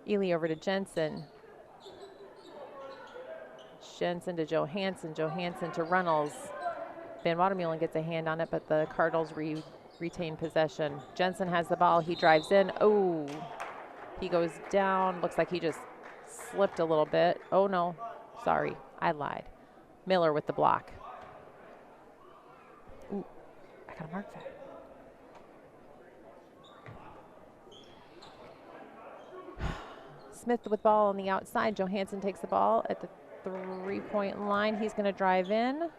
S1: Ely over to Jensen. Jensen to Johansson. Johansson to Reynolds. Van Watermeulen gets a hand on it, but the Cardinals retain possession. Jensen has the ball. He drives in. Oh, he goes down. Looks like he just slipped a little bit. Oh, no. Sorry, I lied. Miller with the block. Ooh, I got to mark that. Smith with ball on the outside. Johansson takes the ball at the 3-point line. He's going to drive in.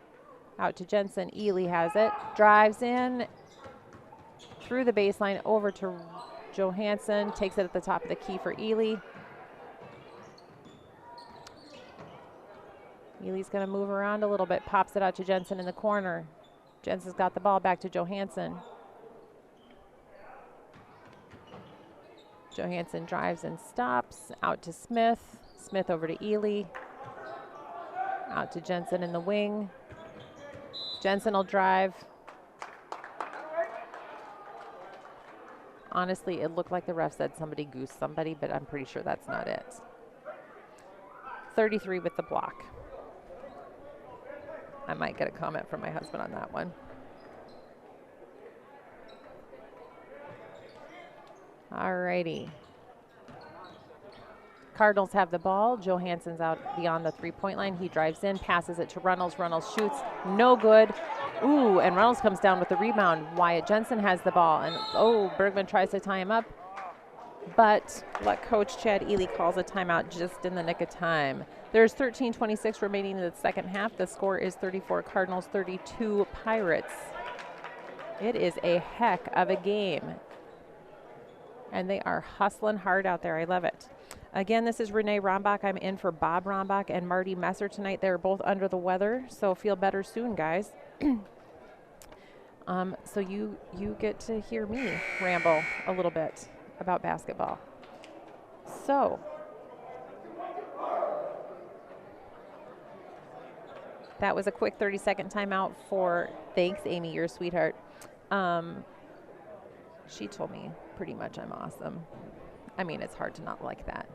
S1: Out to Jensen. Ely has it. Drives in through the baseline over to Johansson. Takes it at the top of the key for Ely. Ely's going to move around a little bit. Pops it out to Jensen in the corner. Jensen's got the ball back to Johansson. Johansson drives and stops. Out to Smith. Smith over to Ely. Out to Jensen in the wing. Jensen will drive. Honestly, it looked like the ref said somebody goosed somebody, but I'm pretty sure that's not it. 33 with the block. I might get a comment from my husband on that one. All righty. Cardinals have the ball. Johansson's out beyond the 3-point line. He drives in, passes it to Reynolds. Reynolds shoots. No good. Ooh, and Reynolds comes down with the rebound. Wyatt Jensen has the ball. And, oh, Bergman tries to tie him up. But coach Chad Ely calls a timeout just in the nick of time. There's 13:26 remaining in the second half. The score is 34 Cardinals, 32 Pirates. It is a heck of a game. And they are hustling hard out there. I love it. Again, this is Renee Rombach. I'm in for Bob Rombach and Marty Messer tonight. They're both under the weather, so feel better soon, guys. So you get to hear me ramble a little bit about basketball. So that was a quick 30-second timeout for thanks, Amy, your sweetheart. She told me pretty much I'm awesome. I mean, it's hard to not like that.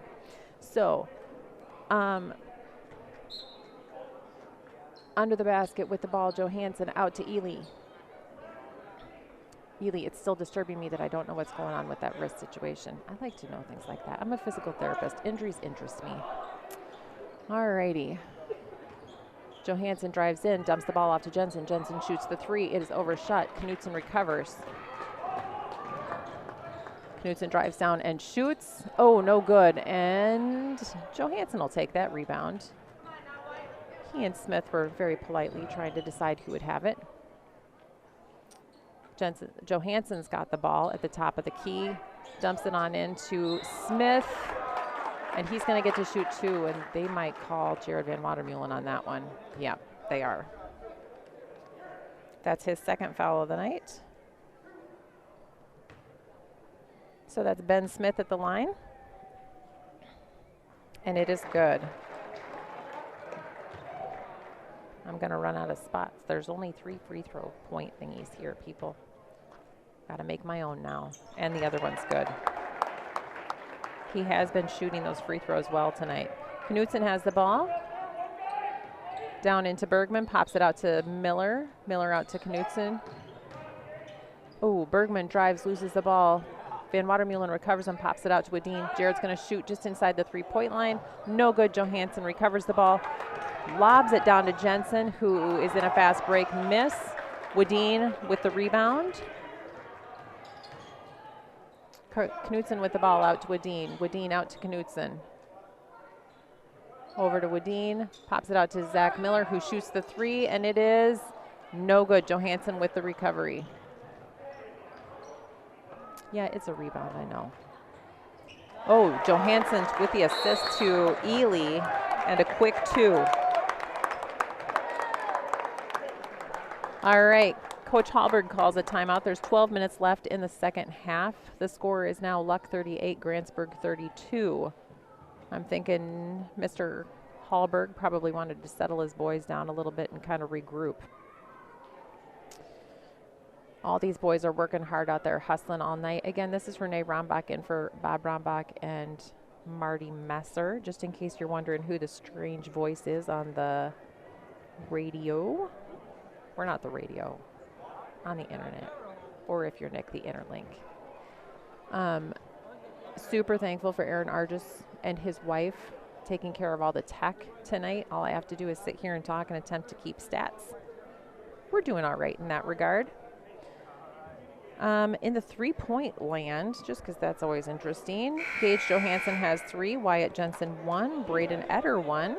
S1: So, under the basket with the ball, Johansson out to Ely. Ely, it's still disturbing me that I don't know what's going on with that wrist situation. I like to know things like that. I'm a physical therapist. Injuries interest me. All righty. Johansson drives in, dumps the ball off to Jensen. Jensen shoots the 3. It is overshot. Knutson recovers. Knutson drives down and shoots. Oh, no good. And Johansson will take that rebound. He and Smith were very politely trying to decide who would have it. Johansson's got the ball at the top of the key. Dumps it on into Smith. And he's going to get to shoot 2, and they might call Jared Van Watermeulen on that one. Yeah, they are. That's his second foul of the night. So that's Ben Smith at the line. And it is good. I'm going to run out of spots. There's only 3 free throw point thingies here, people. Got to make my own now. And the other one's good. He has been shooting those free throws well tonight. Knutson has the ball. Down into Bergman. Pops it out to Miller. Miller out to Knutson. Oh, Bergman drives, loses the ball. Van Watermeulen recovers and pops it out to Wadeen. Jared's going to shoot just inside the 3-point line. No good. Johansson recovers the ball. Lobs it down to Jensen, who is in a fast break miss. Wadeen with the rebound. Knutson with the ball out to Wadeen. Wadeen out to Knutson. Over to Wadeen. Pops it out to Zach Miller, who shoots the 3, and it is no good. Johansson with the recovery. Yeah, it's a rebound, I know. Oh, Johansson with the assist to Ely, and a quick 2. All right, Coach Hallberg calls a timeout. There's 12 minutes left in the second half. The score is now Luck 38, Grantburg 32. I'm thinking Mr. Hallberg probably wanted to settle his boys down a little bit and kind of regroup. All these boys are working hard out there, hustling all night. Again, this is Renee Rombach in for Bob Rombach and Marty Messer, just in case you're wondering who the strange voice is on the radio. We're not the radio, on the internet, or if you're Nick, the interlink. Super thankful for Aaron Argus and his wife taking care of all the tech tonight. All I have to do is sit here and talk and attempt to keep stats. We're doing all right in that regard. In the three-point land, just because that's always interesting, Gage Johansson has 3, Wyatt Jensen 1, Braden Etter 1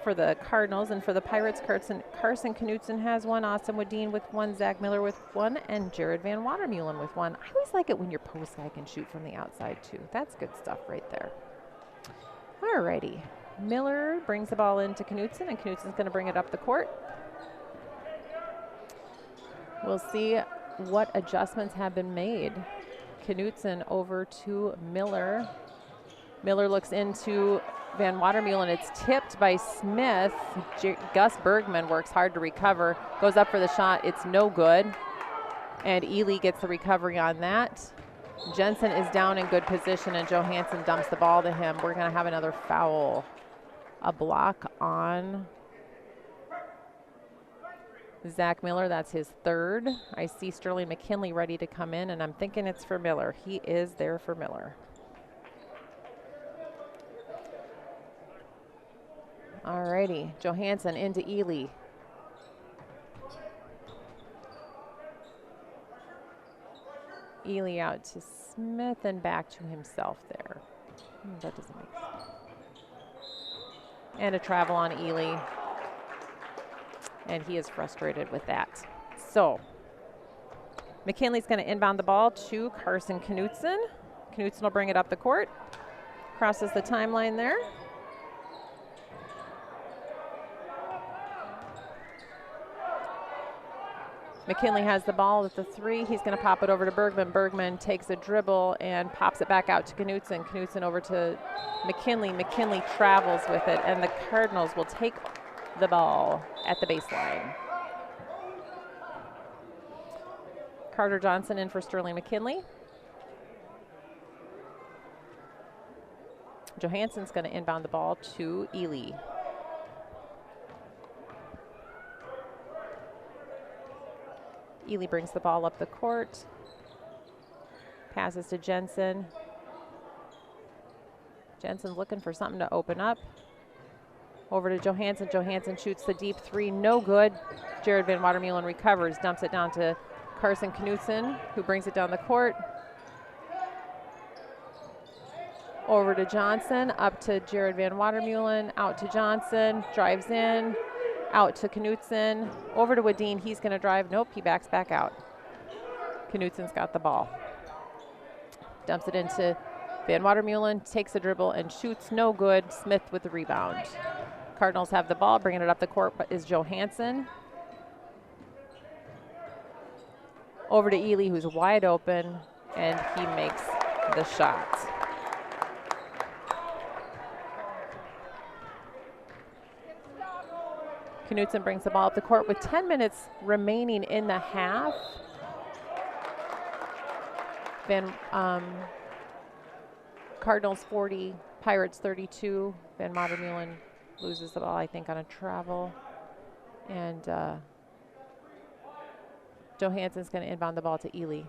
S1: for the Cardinals, and for the Pirates, Carson Knutson has 1, Austin Wadeen with 1, Zach Miller with 1, and Jared Van Watermeulen with 1. I always like it when your post guy can shoot from the outside, too. That's good stuff right there. Alrighty. Miller brings the ball into Knutson, and Knutson's going to bring it up the court. We'll see what adjustments have been made. Knutson over to Miller. Miller looks into Van Watermeulen. It's tipped by Smith. Gus Bergman works hard to recover. Goes up for the shot. It's no good. And Ely gets the recovery on that. Jensen is down in good position, and Johansson dumps the ball to him. We're going to have another foul. A block on Zach Miller. That's his 3rd. I see Sterling McKinley ready to come in, and I'm thinking it's for Miller. He is there for Miller. Alrighty, Johansson into Ely. Ely out to Smith and back to himself there. That doesn't make sense. And a travel on Ely. And he is frustrated with that. So, McKinley's going to inbound the ball to Carson Knutson. Knutson will bring it up the court. Crosses the timeline there. McKinley has the ball at the 3. He's going to pop it over to Bergman. Bergman takes a dribble and pops it back out to Knutson. Knutson over to McKinley. McKinley travels with it, and the Cardinals will take the ball at the baseline. Carter Johnson in for Sterling McKinley. Johansson's going to inbound the ball to Ely. Ely brings the ball up the court. Passes to Jensen. Jensen's looking for something to open up. Over to Johansson. Johansson shoots the deep 3. No good. Jared Van Watermeulen recovers. Dumps it down to Carson Knutson, who brings it down the court. Over to Johnson. Up to Jared Van Watermeulen. Out to Johnson. Drives in. Out to Knutson. Over to Wadeen. He's going to drive. Nope, he backs back out. Knutson's got the ball. Dumps it into Van Watermeulen. Takes a dribble and shoots. No good. Smith with the rebound. Cardinals have the ball. Bringing it up the court is Johansson. Over to Ely, who's wide open, and he makes the shot. Knutson brings the ball up the court with 10 minutes remaining in the half. Cardinals 40, Pirates 32. Van Watermeulen loses the ball, I think, on a travel. And Johansson's going to inbound the ball to Ely.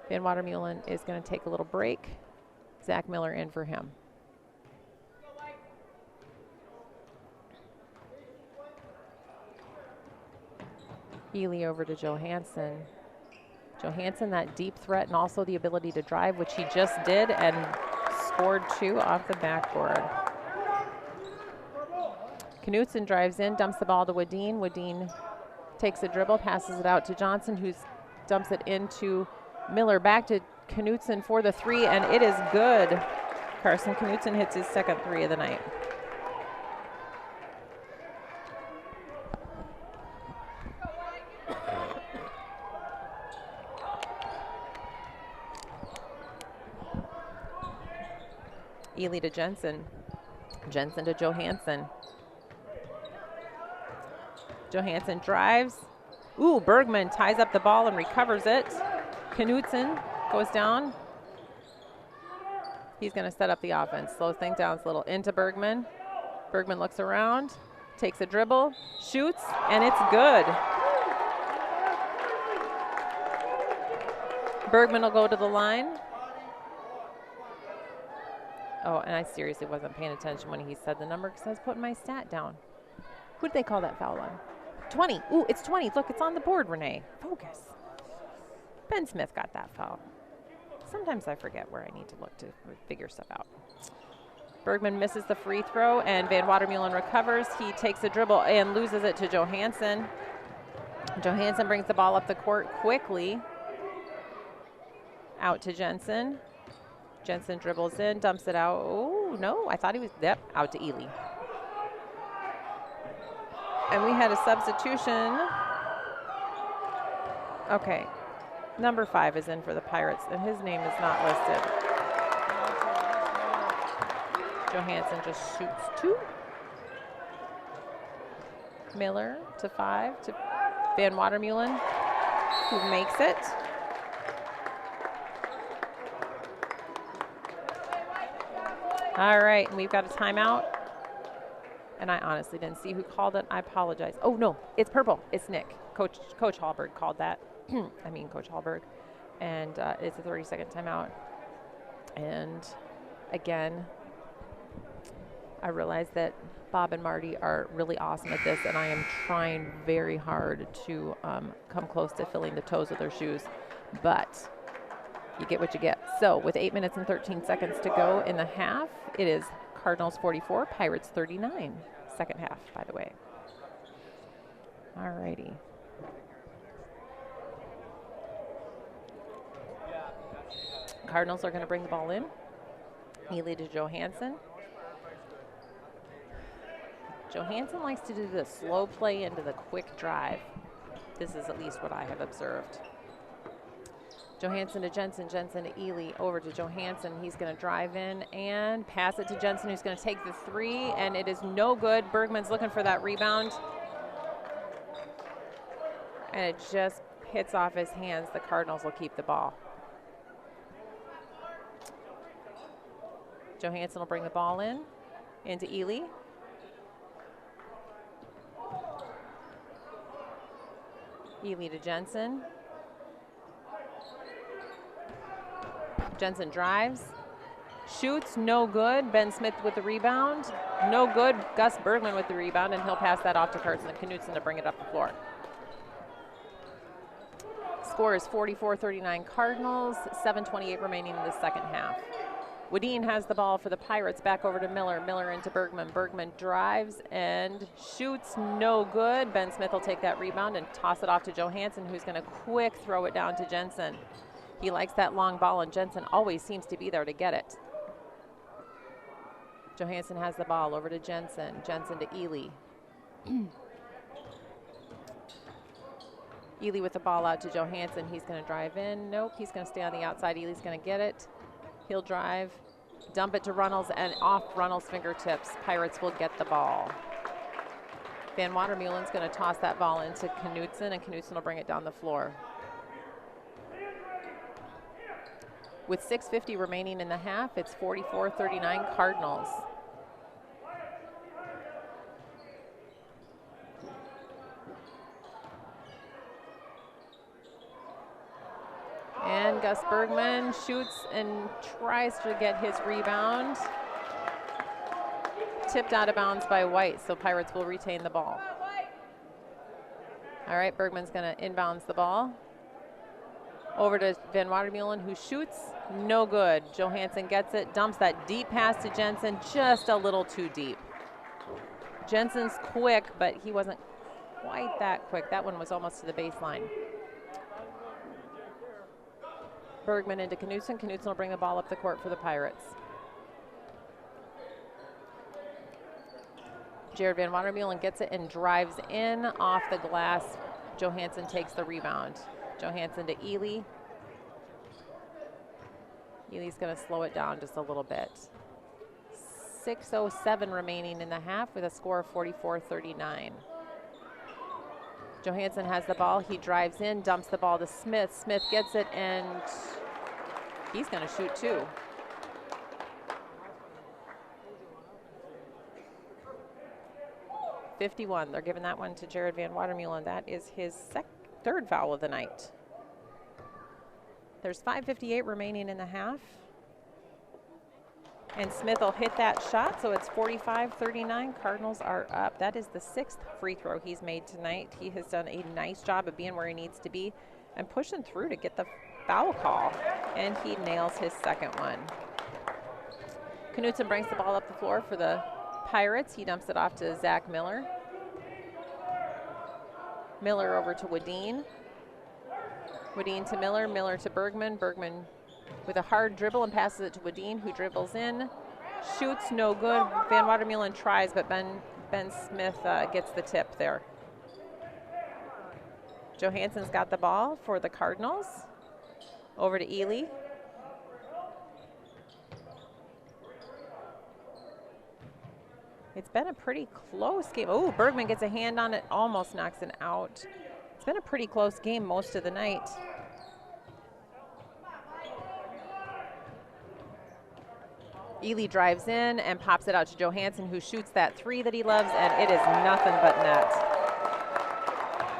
S1: Van Watermeulen is going to take a little break. Zach Miller in for him. Ely over to Johansson. Johansson, that deep threat and also the ability to drive, which he just did, and scored 2 off the backboard. Knutson drives in, dumps the ball to Wadeen. Wadeen takes a dribble, passes it out to Johnson, who dumps it into Miller. Back to Knutson for the 3, and it is good. Carson Knutson hits his second 3 of the night. Ely to Jensen. Jensen to Johansson. Johansson drives. Ooh, Bergman ties up the ball and recovers it. Knutson goes down. He's going to set up the offense. Slows things down a little. Into Bergman. Bergman looks around, takes a dribble, shoots, and it's good. Bergman will go to the line. Oh, and I seriously wasn't paying attention when he said the number because I was putting my stat down. Who did they call that foul on? 20. Ooh, it's 20. Look, it's on the board, Renee. Focus. Ben Smith got that foul. Sometimes I forget where I need to look to figure stuff out. Bergman misses the free throw, and Van Watermeulen recovers. He takes a dribble and loses it to Johansson. Johansson brings the ball up the court quickly. Out to Jensen. Jensen dribbles in, dumps it out. Oh, no, I thought he was, yep, out to Ely. And we had a substitution. Okay, number 5 is in for the Pirates, and his name is not listed. Johansson just shoots 2. Miller to 5 to Van Watermeulen, who makes it. All right, and we've got a timeout. And I honestly didn't see who called it. I apologize. Oh, no, it's purple. It's Nick. Coach Hallberg called that. I mean, Coach Hallberg. And it's a 30-second timeout. And again, I realize that Bob and Marty are really awesome at this, and I am trying very hard to come close to filling the toes of their shoes. But you get what you get. So with 8 minutes and 13 seconds to go in the half, it is Cardinals 44, Pirates 39. Second half, by the way. All righty. Cardinals are going to bring the ball in. Ely to Johansson. Johansson likes to do the slow play into the quick drive. This is at least what I have observed. Johansson to Jensen, Jensen to Ely, over to Johansson. He's going to drive in and pass it to Jensen, who's going to take the 3, and it is no good. Bergman's looking for that rebound, and it just hits off his hands. The Cardinals will keep the ball. Johansson will bring the ball in, into Ely. Ely to Jensen. Jensen drives, shoots, no good. Ben Smith with the rebound, no good. Gus Bergman with the rebound, and he'll pass that off to Carson Knutson to bring it up the floor. Score is 44-39 Cardinals, 7:28 remaining in the second half. Wadeen has the ball for the Pirates, back over to Miller. Miller into Bergman. Bergman drives and shoots, no good. Ben Smith will take that rebound and toss it off to Johansson, who's going to quick throw it down to Jensen. He likes that long ball, and Jensen always seems to be there to get it. Johansson has the ball over to Jensen. Jensen to Ely. Ely with the ball out to Johansson. He's going to drive in. Nope, he's going to stay on the outside. Ely's going to get it. He'll drive, dump it to Runnels, and off Runnels' fingertips. Pirates will get the ball. Van Watermeulen's going to toss that ball into Knutson, and Knutson will bring it down the floor. With 6:50 remaining in the half, it's 44-39 Cardinals. And Gus Bergman shoots and tries to get his rebound. Tipped out of bounds by White, so Pirates will retain the ball. All right, Bergman's going to inbounds the ball. Over to Van Watermeulen, who shoots, no good. Johansson gets it, dumps that deep pass to Jensen, just a little too deep. Jensen's quick, but he wasn't quite that quick. That one was almost to the baseline. Bergman into Knutson. Knutson will bring the ball up the court for the Pirates. Jared Van Watermeulen gets it and drives in off the glass. Johansson takes the rebound. Johansson to Ely. Ely's going to slow it down just a little bit. 6:07 remaining in the half with a score of 44-39. Johansson has the ball. He drives in, dumps the ball to Smith. Smith gets it, and he's going to shoot two. .51. They're giving that one to Jared Van Watermeulen. That is his third foul of the night. There's 5:58 remaining in the half. And Smith will hit that shot, so it's 45-39. Cardinals are up. That is the 6th free throw he's made tonight. He has done a nice job of being where he needs to be and pushing through to get the foul call. And he nails his second one. Knutson brings the ball up the floor for the Pirates. He dumps it off to Zach Miller. Miller over to Wadeen. Wadeen to Miller. Miller to Bergman. Bergman with a hard dribble and passes it to Wadeen, who dribbles in. Shoots, no good. Van Watermeulen tries, but Ben Smith gets the tip there. Johansson's got the ball for the Cardinals. Over to Ely. It's been a pretty close game. Oh, Bergman gets a hand on it, almost knocks it out. It's been a pretty close game most of the night. Ely drives in and pops it out to Johansson, who shoots that three that he loves, and it is nothing but net.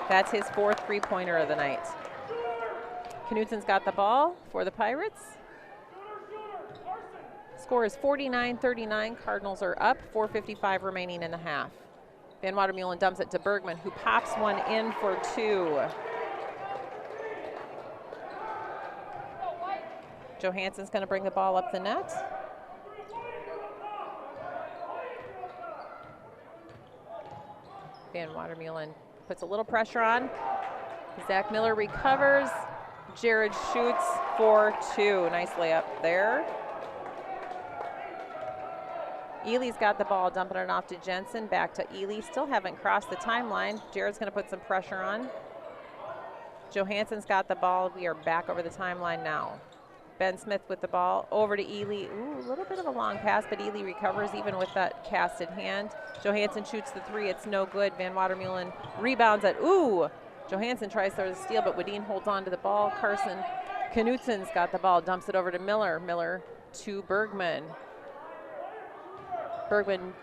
S1: That's his 4th three-pointer of the night. Knutson's got the ball for the Pirates. Score is 49-39. Cardinals are up. 4:55 remaining in the half. Van Watermeulen dumps it to Bergman, who pops one in for two. Johansson's going to bring the ball up the net. Van Watermeulen puts a little pressure on. Zach Miller recovers. Jared shoots for two. Nice layup there. Ely's got the ball, dumping it off to Jensen. Back to Ely. Still haven't crossed the timeline. Jared's going to put some pressure on. Johansson's got the ball. We are back over the timeline now. Ben Smith with the ball over to Ely. Ooh, a little bit of a long pass, but Ely recovers even with that casted hand. Johansson shoots the three. It's no good. Van Watermeulen rebounds it. Ooh! Johansson tries to steal, but Wadeen holds on to the ball. Carson Knutson's got the ball, dumps it over to Miller. Miller to Bergman. Bergman,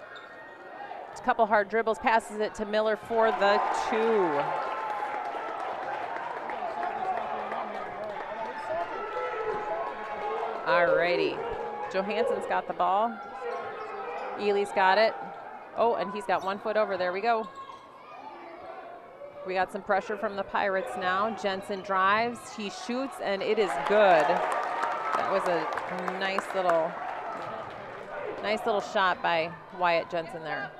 S1: a couple hard dribbles, passes it to Miller for the two. Alrighty, Johansson's got the ball. Ely's got it. Oh, and he's got 1 foot over. There we go. We got some pressure from the Pirates now. Jensen drives, he shoots, and it is good. That was a nice little shot by Wyatt Jensen there.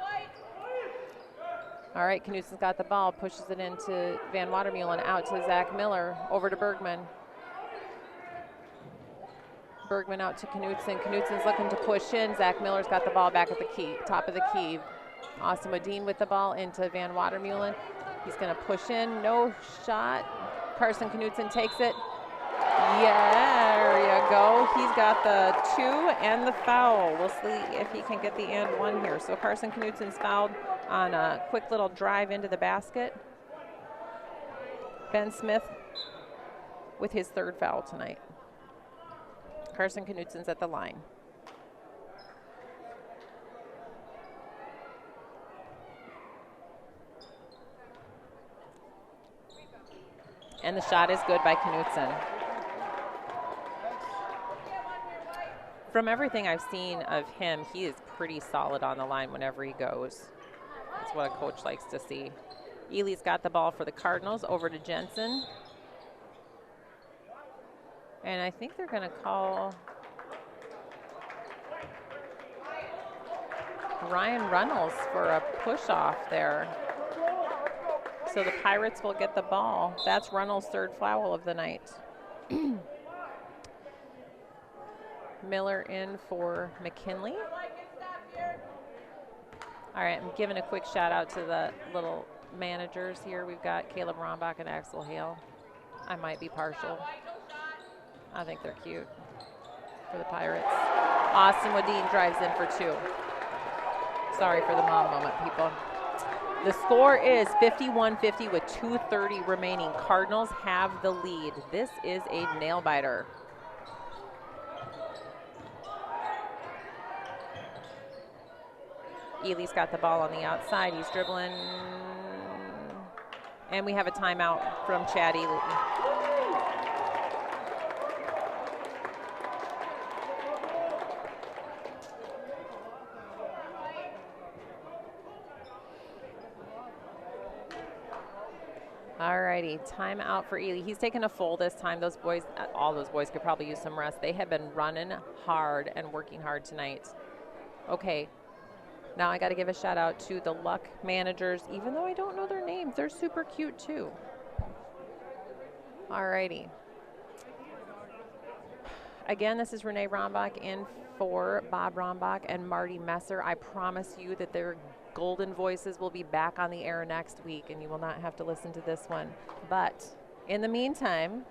S1: All right, Knutson's got the ball, pushes it into Van Watermeulen, out to Zach Miller, over to Bergman. Bergman out to Knutson. Knutson's looking to push in. Zach Miller's got the ball back at the key, top of the key. Austin Wadeen with the ball into Van Watermeulen. He's going to push in. No shot. Carson Knutson takes it. Yeah, there you go. He's got the two and the foul. We'll see if he can get the and one here. So Carson Knutson's fouled on a quick little drive into the basket. Ben Smith with his third foul tonight. Carson Knutson's at the line. And the shot is good by Knutson. From everything I've seen of him, he is pretty solid on the line whenever he goes. That's what a coach likes to see. Ely's got the ball for the Cardinals, over to Jensen. And I think they're going to call Ryan Reynolds for a push-off there. So the Pirates will get the ball. That's Reynolds' third foul of the night. Miller in for McKinley. All right, I'm giving a quick shout out to the little managers here. We've got Caleb Rombach and Axel Hale. I might be partial. I think they're cute for the Pirates. Austin Wadeen drives in for two. Sorry for the mom moment, people. The score is 51-50 with 2:30 remaining. Cardinals have the lead. This is a nail biter. Ely's got the ball on the outside. He's dribbling. And we have a timeout from Chad Ely. Alrighty, timeout for Ely. He's taking a full this time. Those boys, all those boys could probably use some rest. They have been running hard and working hard tonight. Okay, now I got to give a shout out to the Luck managers, even though I don't know their names. They're super cute too. Alrighty. Again, this is Renee Rombach in for Bob Rombach and Marty Messer. I promise you that their golden voices will be back on the air next week, and you will not have to listen to this one. But in the meantime,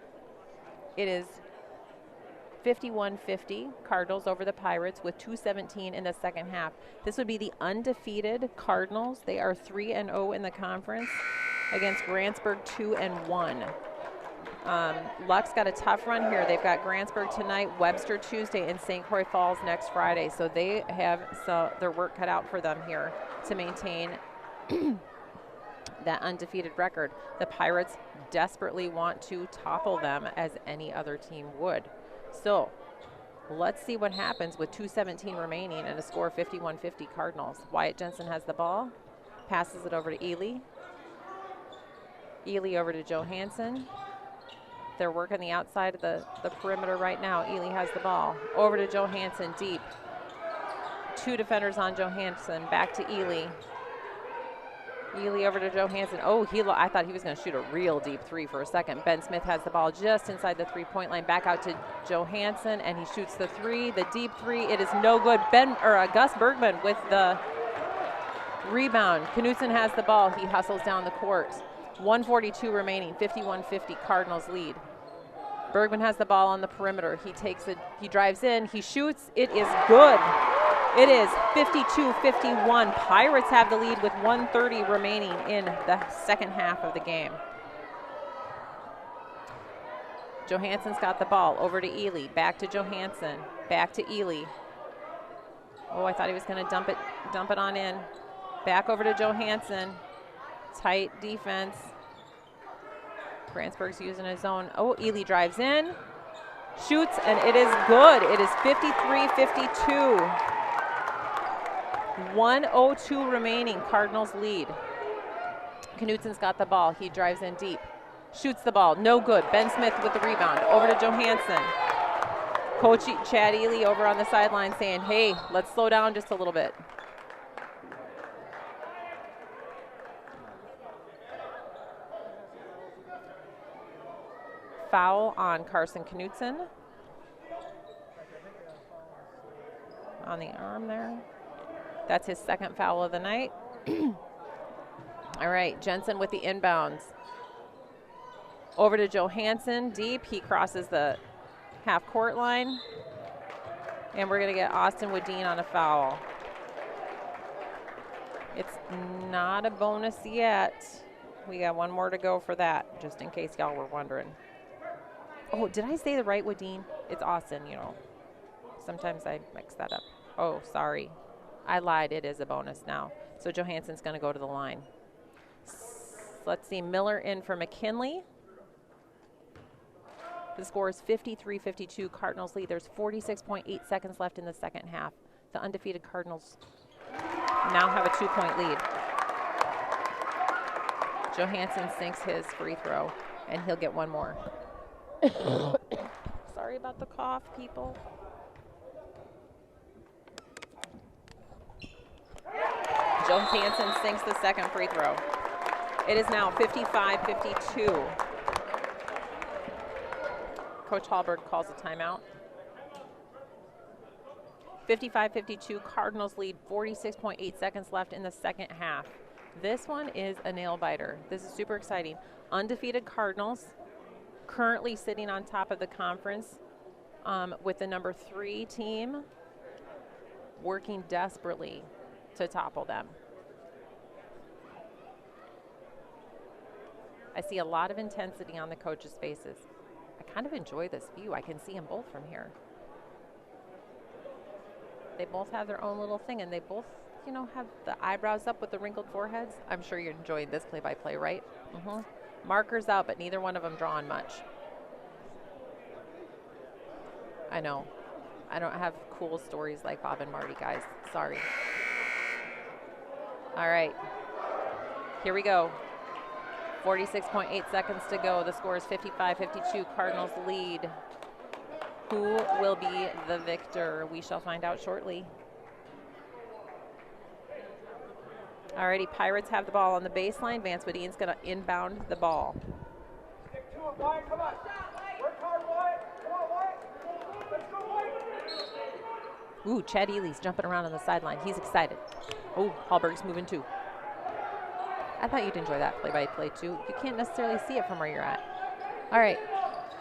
S1: it is 51-50 Cardinals over the Pirates with 2:17 in the second half. This would be the undefeated Cardinals. They are 3-0 in the conference against Grantburg 2-1. Luck's got a tough run here. They've got Grantburg tonight, Webster Tuesday, and St. Croix Falls next Friday. So they have their work cut out for them here to maintain that undefeated record. The Pirates desperately want to topple them as any other team would. So let's see what happens with 2:17 remaining and a score of 51-50 Cardinals. Wyatt Jensen has the ball, passes it over to Ely. Ely over to Johansson. They're working the outside of the perimeter right now. Ely has the ball. Over to Johansson, deep. Two defenders on Johansson. Back to Ely. Ely over to Johansson. Oh, I thought he was going to shoot a real deep three for a second. Ben Smith has the ball just inside the three-point line. Back out to Johansson, and he shoots the three, the deep three. It is no good. Gus Bergman with the rebound. Knutson has the ball. He hustles down the court. 1:42 remaining, 51-50 Cardinals lead. Bergman has the ball on the perimeter. He takes it, he drives in, he shoots. It is good. It is 52-51. Pirates have the lead with 1:30 remaining in the second half of the game. Johansson's got the ball over to Ely. Back to Johansson. Back to Ely. Oh, I thought he was going to dump it on in. Back over to Johansson. Tight defense. Grantburg's using his zone. Oh, Ely drives in, shoots, and it is good. It is 53-52. 1:02 remaining. Cardinals lead. Knutson's got the ball. He drives in deep. Shoots the ball. No good. Ben Smith with the rebound. Over to Johansson. Coach Chad Ely over on the sideline saying, hey, let's slow down just a little bit. Foul on Carson Knutson. On the arm there. That's his second foul of the night. All right, Jensen with the inbounds. Over to Johansson, deep. He crosses the half-court line. And we're going to get Austin Woodine on a foul. It's not a bonus yet. We got one more to go for that, just in case y'all were wondering. Oh, did I say the right Woodine? It's Austin, you know. Sometimes I mix that up. Oh, sorry. I lied. It is a bonus now. So Johansson's going to go to the line. Let's see. Miller in for McKinley. The score is 53-52. Cardinals lead. There's 46.8 seconds left in the second half. The undefeated Cardinals now have a 2-point lead. Johansson sinks his free throw, and he'll get one more. Sorry about the cough, people. Johansson sinks the second free throw. It is now 55-52. Coach Hallberg calls a timeout. 55-52, Cardinals lead, 46.8 seconds left in the second half. This one is a nail biter. This is super exciting. Undefeated Cardinals, currently sitting on top of the conference with the number 3 team working desperately to topple them. I see a lot of intensity on the coaches' faces. I kind of enjoy this view. I can see them both from here. They both have their own little thing, and they both, you know, have the eyebrows up with the wrinkled foreheads. I'm sure you're enjoying this play-by-play, right? Markers out, but neither one of them drawing much. I know. I don't have cool stories like Bob and Marty, guys. Sorry. All right. Here we go. 46.8 seconds to go. The score is 55-52. Cardinals lead. Who will be the victor? We shall find out shortly. Alrighty, Pirates have the ball on the baseline. Vance Wadine's going to inbound the ball.
S5: Stick to it, Wyatt. Come on. Work hard, Wyatt. Come on, Wyatt. Let's go, Wyatt.
S1: Ooh, Chad Ely's jumping around on the sideline. He's excited. Oh, Hallberg's moving too. I thought you'd enjoy that play-by-play too. You can't necessarily see it from where you're at. All right,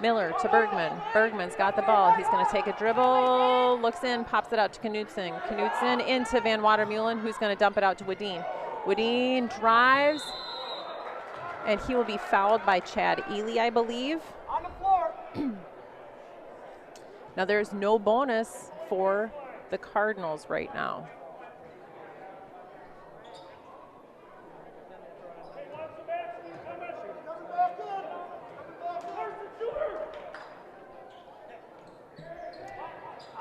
S1: Miller to Bergman. Bergman's got the ball. He's going to take a dribble, looks in, pops it out to Knutson. Knutson into Van Watermeulen, who's going to dump it out to Wadine. Wadine drives, and he will be fouled by Chad Ely, I believe.
S5: On the floor.
S1: Now there's no bonus for the Cardinals right now.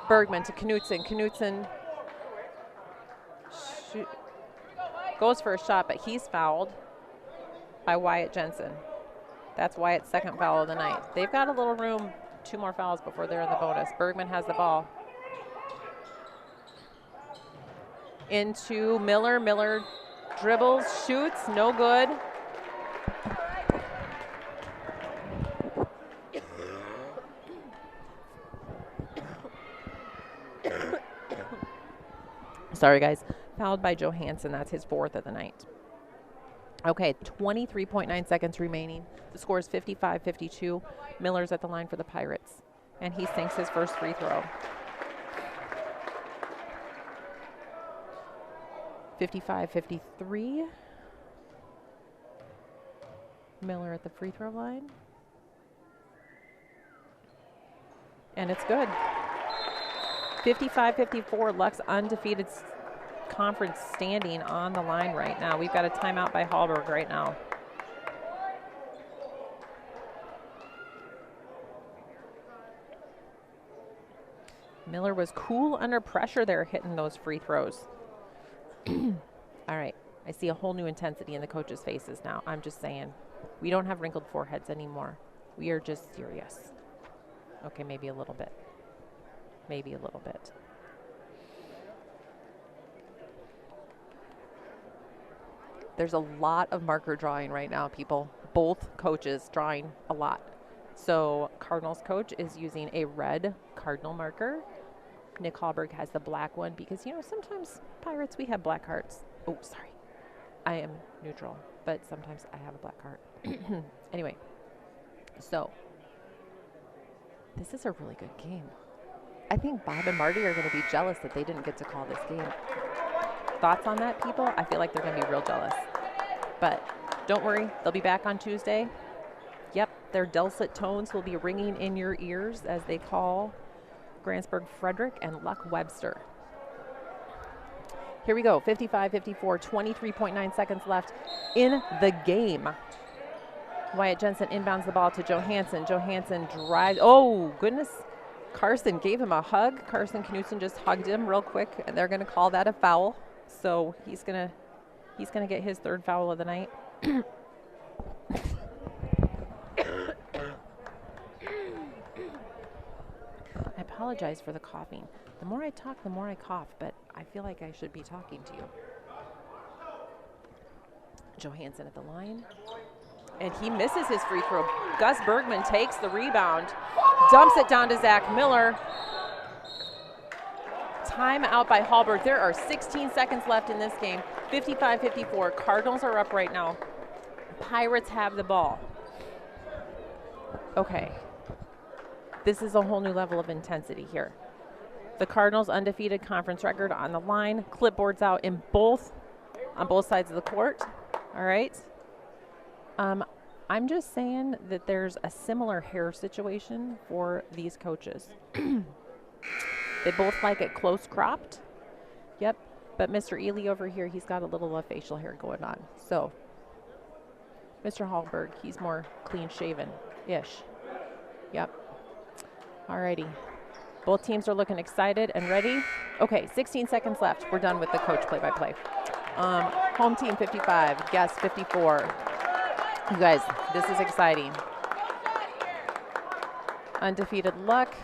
S1: Bergman to Knutson. Knutson goes for a shot, but he's fouled by Wyatt Jensen. That's Wyatt's second foul of the night. They've got a little room, 2 more fouls before they're in the bonus. Bergman has the ball. Into Miller. Miller dribbles, shoots, no good. Sorry, guys. Fouled by Johansson. That's his 4th of the night. Okay, 23.9 seconds remaining. The score is 55-52. Miller's at the line for the Pirates, and he sinks his first free throw. 55-53. Miller at the free throw line. And it's good. 55-54, Luck's undefeated conference standing on the line right now. We've got a timeout by Hallberg right now. Miller was cool under pressure there, hitting those free throws. All right, I see a whole new intensity in the coaches' faces now. I'm just saying, we don't have wrinkled foreheads anymore. We are just serious. Okay, maybe a little bit. Maybe a little bit. There's a lot of marker drawing right now, people. Both coaches drawing a lot. So Cardinals coach is using a red Cardinal marker. Nick Hallberg has the black one because, you know, sometimes Pirates, we have black hearts. Oh, sorry. I am neutral, but sometimes I have a black heart. Anyway, so this is a really good game. I think Bob and Marty are going to be jealous that they didn't get to call this game. Thoughts on that, people? I feel like they're going to be real jealous. But don't worry, they'll be back on Tuesday. Yep, their dulcet tones will be ringing in your ears as they call Grantburg Frederick and Luck Webster. Here we go, 55-54, 23.9 seconds left in the game. Wyatt Jensen inbounds the ball to Johansson. Johansson drives. Oh, goodness. Carson gave him a hug. Carson Knutson just hugged him real quick, and they're going to call that a foul. So he's going to get his 3rd foul of the night. I apologize for the coughing. The more I talk, the more I cough, but I feel like I should be talking to you. Johansson at the line. And he misses his free throw. Gus Bergman takes the rebound, dumps it down to Zach Miller. Timeout by Hallberg. There are 16 seconds left in this game. 55-54. Cardinals are up right now. Pirates have the ball. Okay. This is a whole new level of intensity here. The Cardinals' undefeated conference record on the line. Clipboards out on both sides of the court. All right. I'm just saying that there's a similar hair situation for these coaches. They both like it close cropped. Yep. But Mr. Ely over here, he's got a little facial hair going on. So Mr. Hallberg, he's more clean shaven-ish. Yep. All righty. Both teams are looking excited and ready. Okay, 16 seconds left. We're done with the coach play-by-play. Home team 55, guest 54. You guys, this is exciting. Undefeated Luck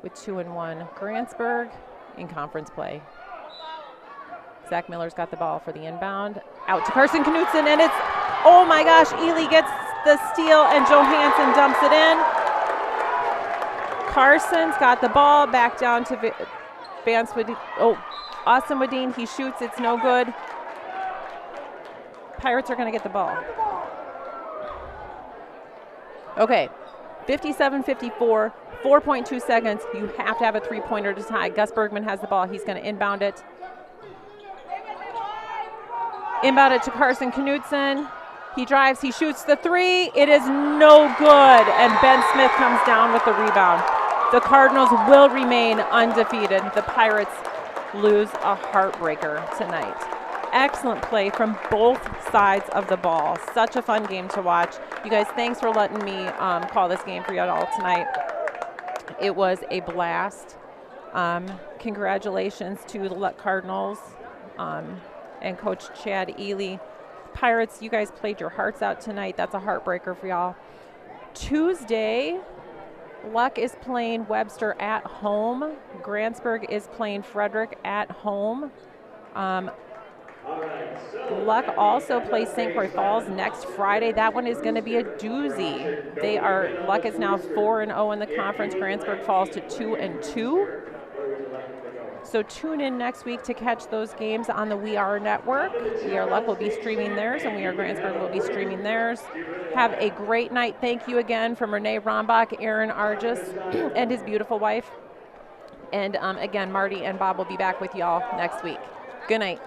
S1: with 2-1 Grantburg in conference play. Zach Miller's got the ball for the inbound. Out to Carson Knutson, and it's, oh my gosh, Ely gets the steal, and Johansson dumps it in. Carson's got the ball, back down to Vance Wadine. Oh, Austin Wadine, he shoots, it's no good. Pirates are going to get the ball. Okay, 57-54, 4.2 seconds. You have to have a three-pointer to tie. Gus Bergman has the ball. He's going to inbound it. Inbound it to Carson Knutson. He drives, he shoots the three. It is no good, and Ben Smith comes down with the rebound. The Cardinals will remain undefeated. The Pirates lose a heartbreaker tonight. Excellent play from both sides of the ball. Such a fun game to watch. You guys, thanks for letting me call this game for you all tonight. It was a blast. Congratulations to the Luck Cardinals and Coach Chad Ely. Pirates, you guys played your hearts out tonight. That's a heartbreaker for y'all. Tuesday, Luck is playing Webster at home. Grantburg is playing Frederick at home. Luck also plays St. Croix Falls next Friday. That one is going to be a doozy. Luck is now 4-0 in the conference. Grantburg falls to 2-2. So tune in next week to catch those games on the We Are Network. We Are Luck will be streaming theirs, and We Are Grantburg will be streaming theirs. Have a great night. Thank you again from Renee Rombach, Aaron Argis, and his beautiful wife. And again, Marty and Bob will be back with y'all next week. Good night.